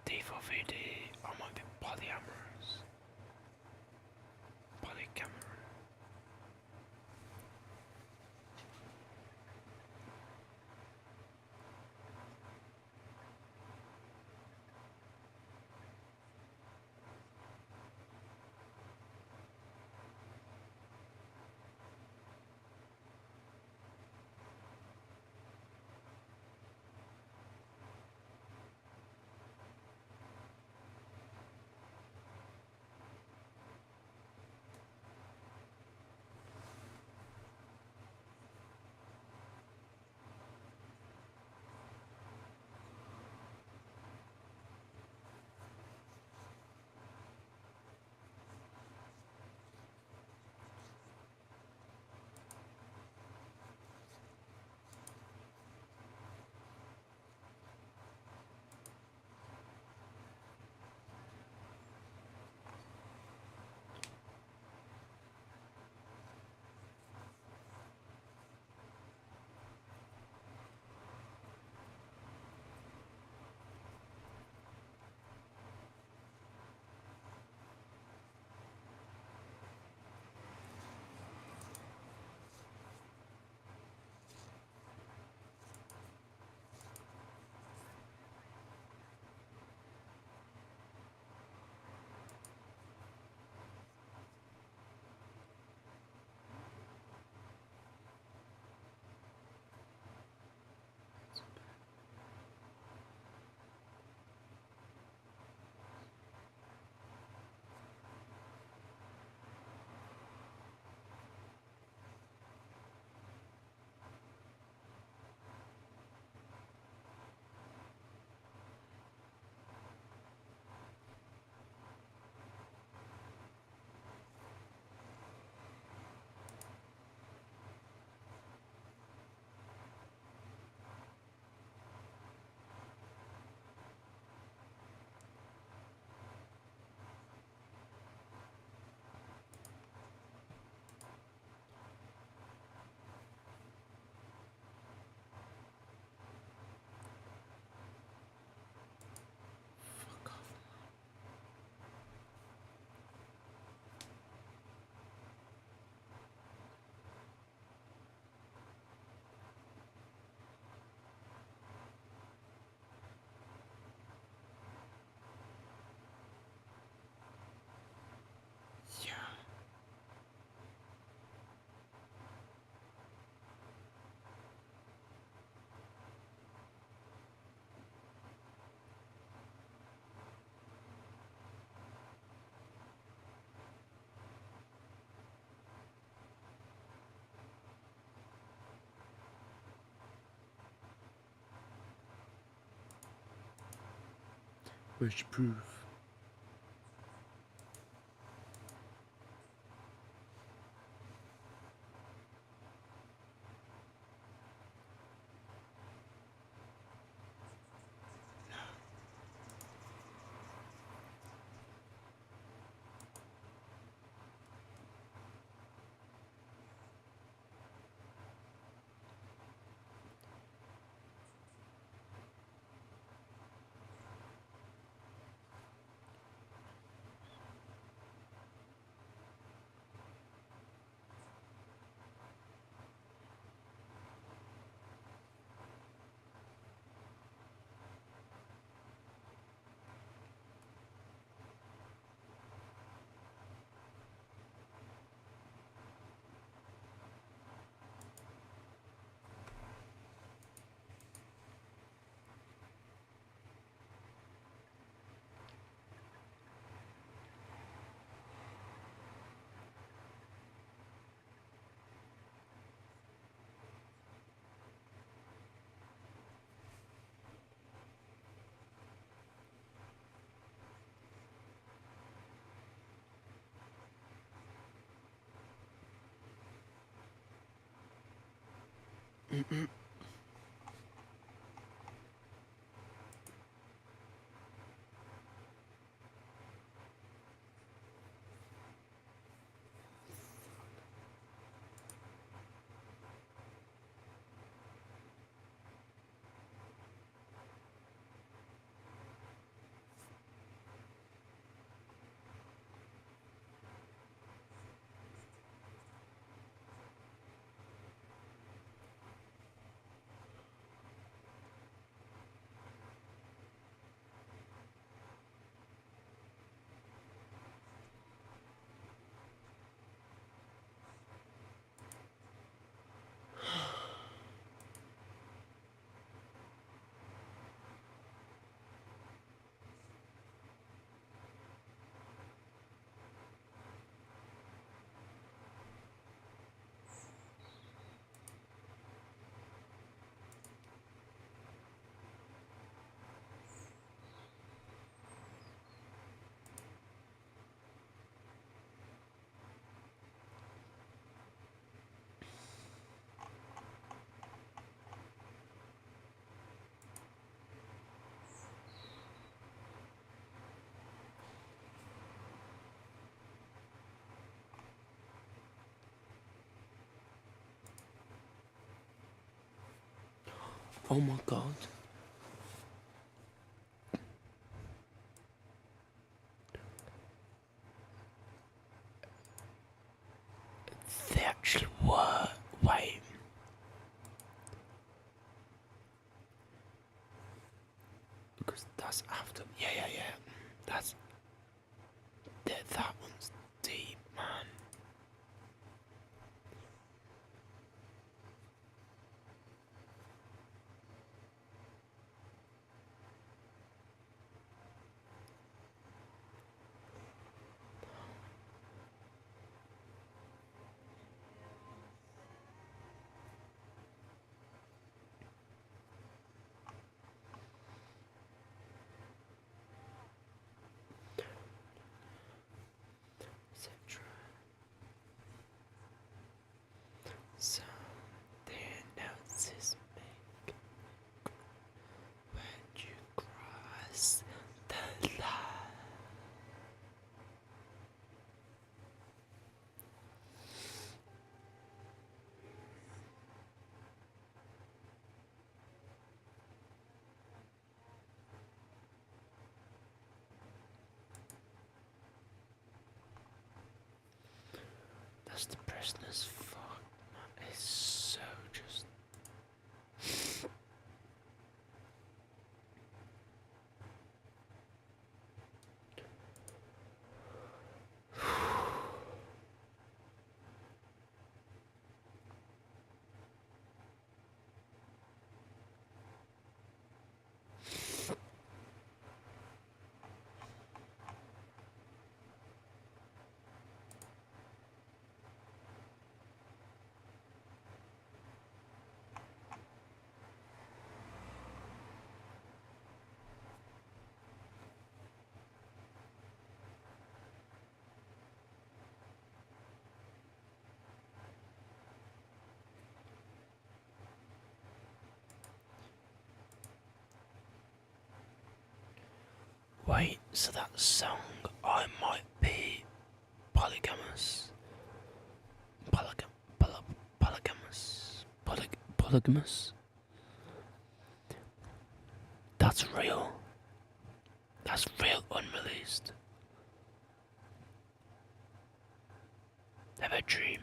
D4VD, I might be polyamorous. Polygamorous. Where's your proof? Oh my god. They actually were. Wait. Because that's after. Yeah. That's. That one's deep, man. Something else is make when you cross the line. That's depressing as fuck. It's so just. Wait, so that song, I might be polygamous. Polygamous. That's real. That's real unreleased. Have a dream.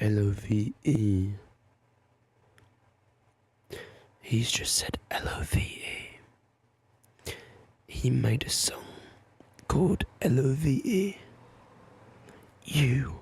LOVE. He's just said LOVE. He made a song called LOVE. You.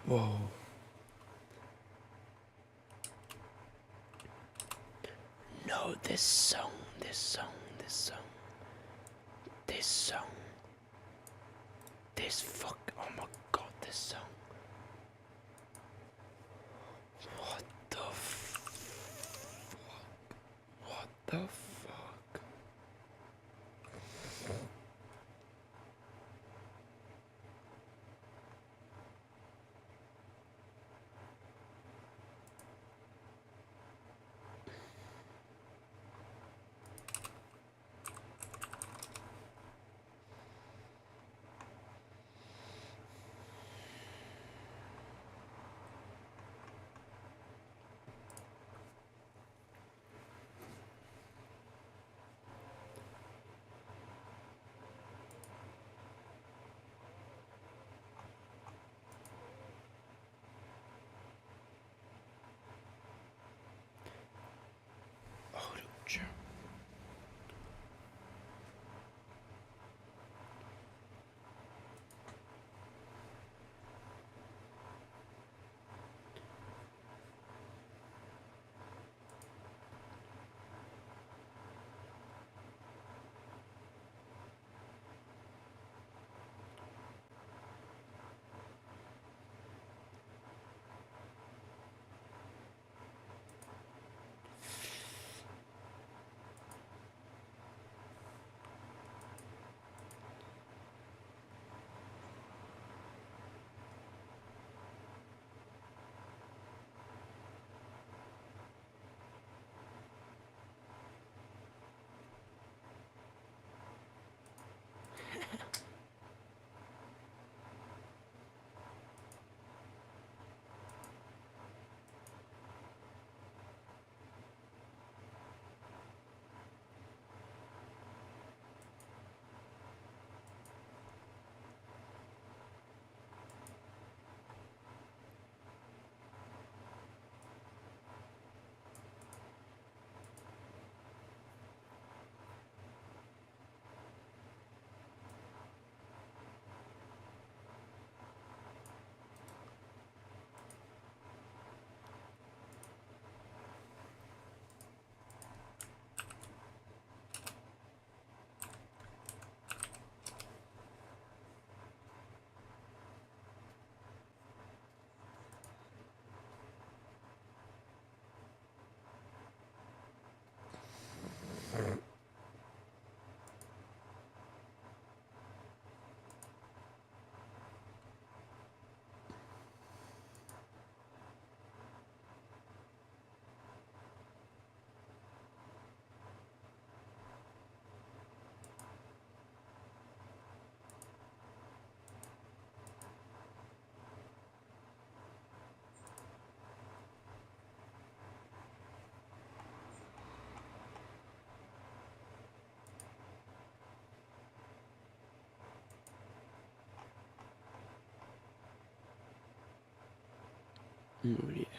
Whoa. No, this song. Oh my god, this song. What the fuck? What the fuck? Really everyone.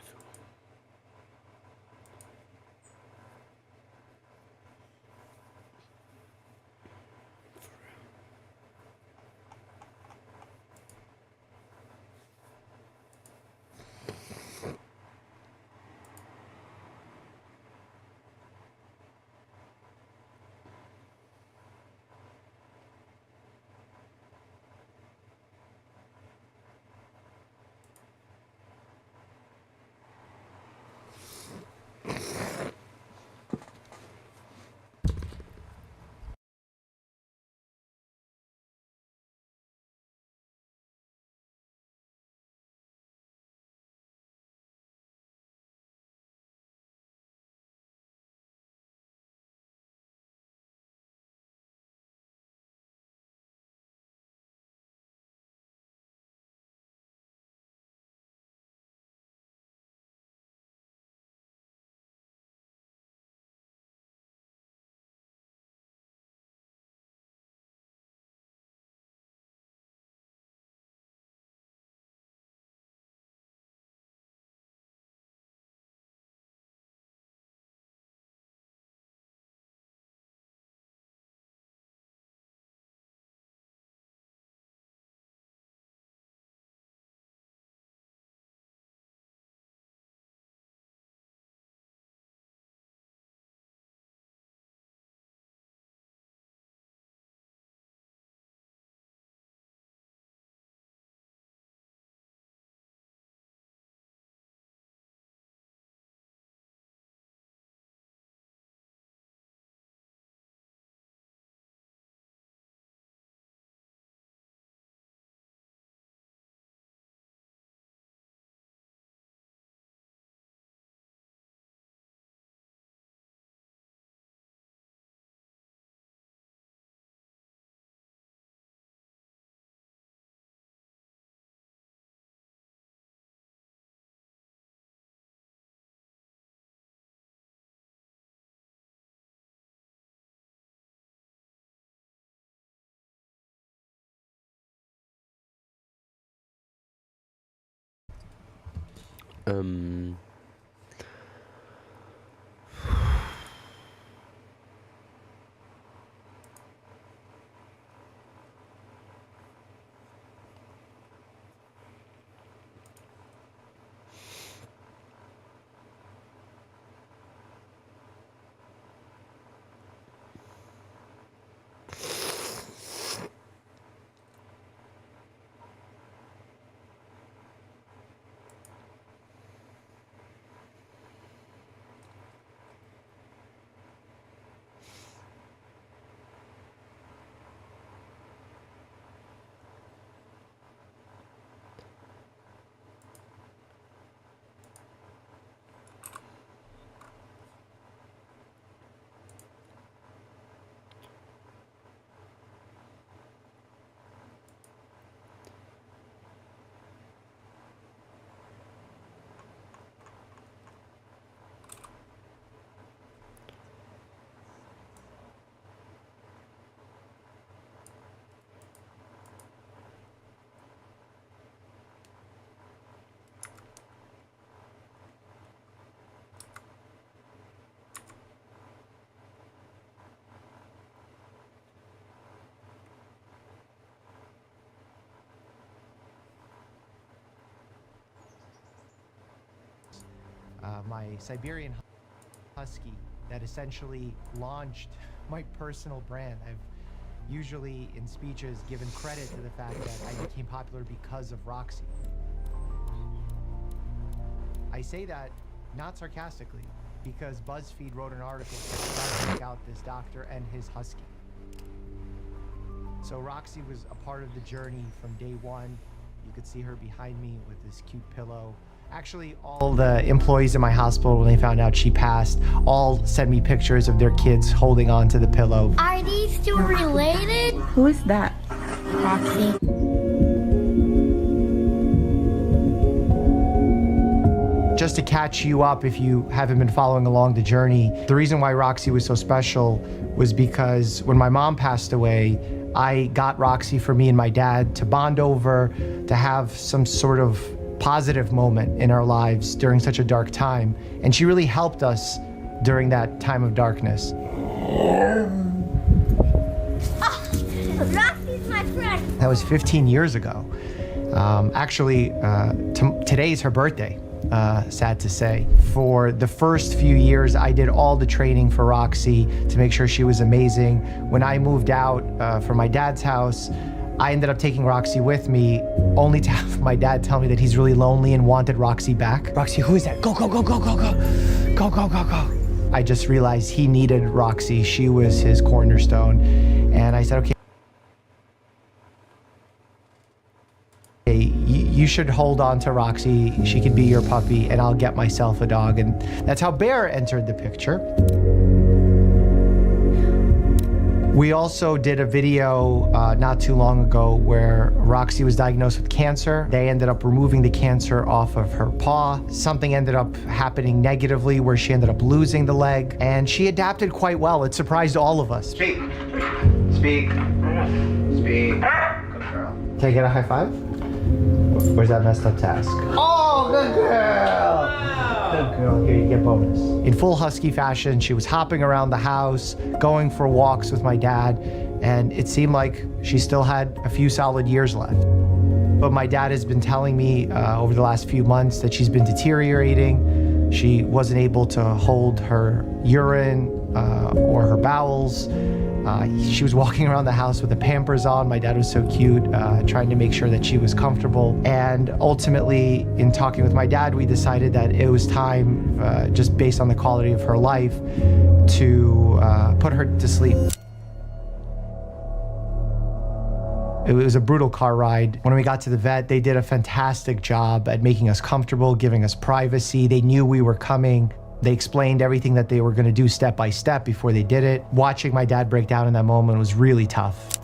My Siberian Husky that essentially launched my personal brand. I've usually in speeches given credit to the fact that I became popular because of Roxy. I say that not sarcastically, because BuzzFeed wrote an article to check out this doctor and his husky. So Roxy was a part of the journey from day one. You could see her behind me with this cute pillow. Actually, all the employees in my hospital, when they found out she passed, all sent me pictures of their kids holding on to the pillow. Are these two related? Who is that? Roxy. Just to catch you up if you haven't been following along the journey, the reason why Roxy was so special was because when my mom passed away, I got Roxy for me and my dad to bond over, to have some sort of positive moment in our lives during such a dark time. And she really helped us during that time of darkness. Roxy's my friend. That was 15 years ago. Today's her birthday, sad to say. For the first few years, I did all the training for Roxy to make sure she was amazing. When I moved out from my dad's house, I ended up taking Roxy with me, only to have my dad tell me that he's really lonely and wanted Roxy back. Roxy, who is that? Go, go, go, go, go, go. Go, go, go, go. I just realized he needed Roxy. She was his cornerstone. And I said, okay, you should hold on to Roxy. She can be your puppy, and I'll get myself a dog. And that's how Bear entered the picture. We also did a video not too long ago where Roxy was diagnosed with cancer. They ended up removing the cancer off of her paw. Something ended up happening negatively where she ended up losing the leg, and she adapted quite well. It surprised all of us. Speak. Speak. Speak. Good girl. Can I get a high five? Where's that messed up task? Oh, good girl! Good girl, here you get bonus. In full husky fashion, she was hopping around the house, going for walks with my dad, and it seemed like she still had a few solid years left. But my dad has been telling me over the last few months that she's been deteriorating. She wasn't able to hold her urine or her bowels. She was walking around the house with the Pampers on. My dad was so cute, trying to make sure that she was comfortable. And ultimately, in talking with my dad, we decided that it was time, just based on the quality of her life, to put her to sleep. It was a brutal car ride. When we got to the vet, they did a fantastic job at making us comfortable, giving us privacy. They knew we were coming. They explained everything that they were going to do step by step before they did it. Watching my dad break down in that moment was really tough.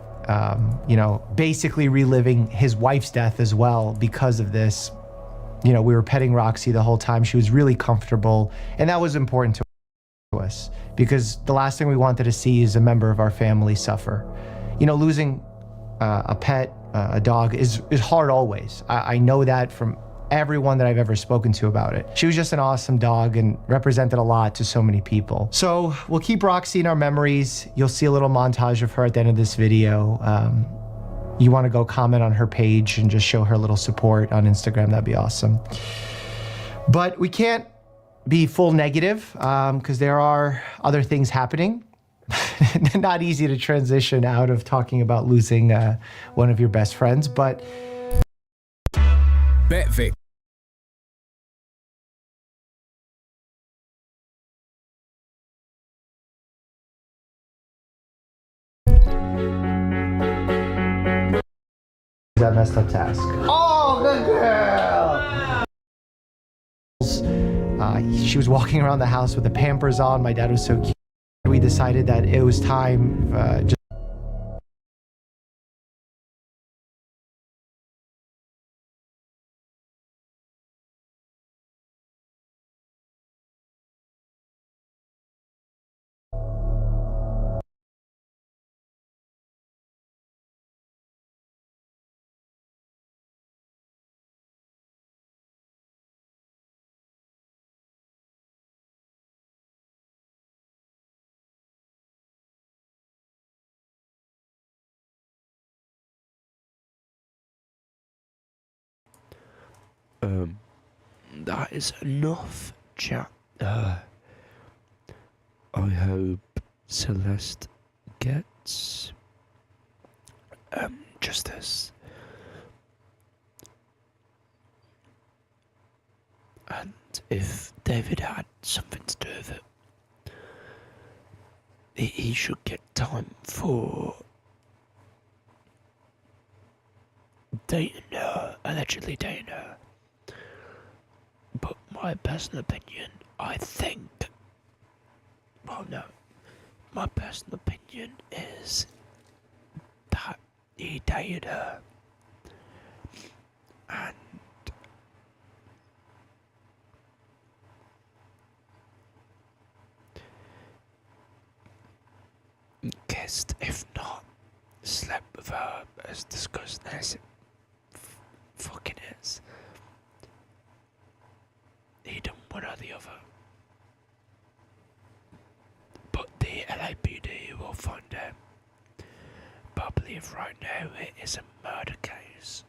Basically reliving his wife's death as well because of this. We were petting Roxy the whole time. She was really comfortable, and that was important to us because the last thing we wanted to see is a member of our family suffer. Losing a pet, a dog is hard always. I know that from everyone that I've ever spoken to about it. She was just an awesome dog and represented a lot to so many people. So we'll keep Roxy in our memories. You'll see a little montage of her at the end of this video. You want to go comment on her page and just show her a little support on Instagram, that'd be awesome. But we can't be full negative because there are other things happening. Not easy to transition out of talking about losing one of your best friends, but Betvic. that messed up task. Oh, good girl! She was walking around the house with the Pampers on. My dad was so cute. We decided that it was time just that is enough chat. I hope Celeste gets justice. And if David had something to do with it, he should get time for dating her, allegedly dating her. But my personal opinion, I think, my personal opinion is that he dated her. And kissed, if not slept with her, as disgusting as it fucking is. he done one or the other. But the LAPD will find out. But I believe right now it is a murder case.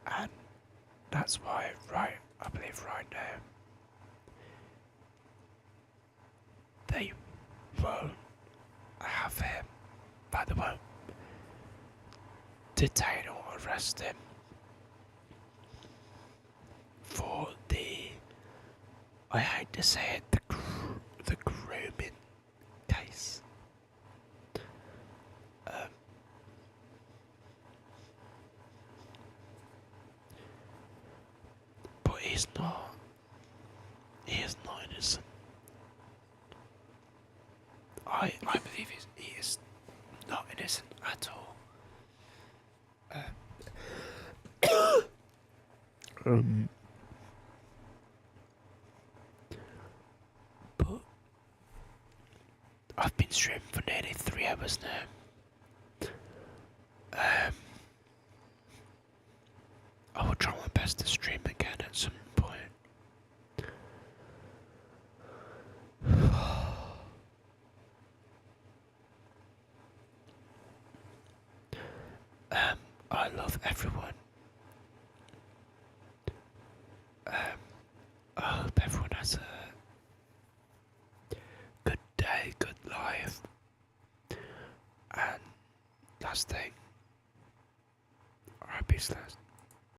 And that's why, I believe right now, they won't have him. But they won't detain or arrest him for I hate to say it, the grooming case. But he is not innocent. I believe he is not innocent at all. But I've been streaming for nearly 3 hours now. I will try my best to stream again at some point. I love everyone. I hope everyone has a good day, good life. And last thing, RIP Celeste.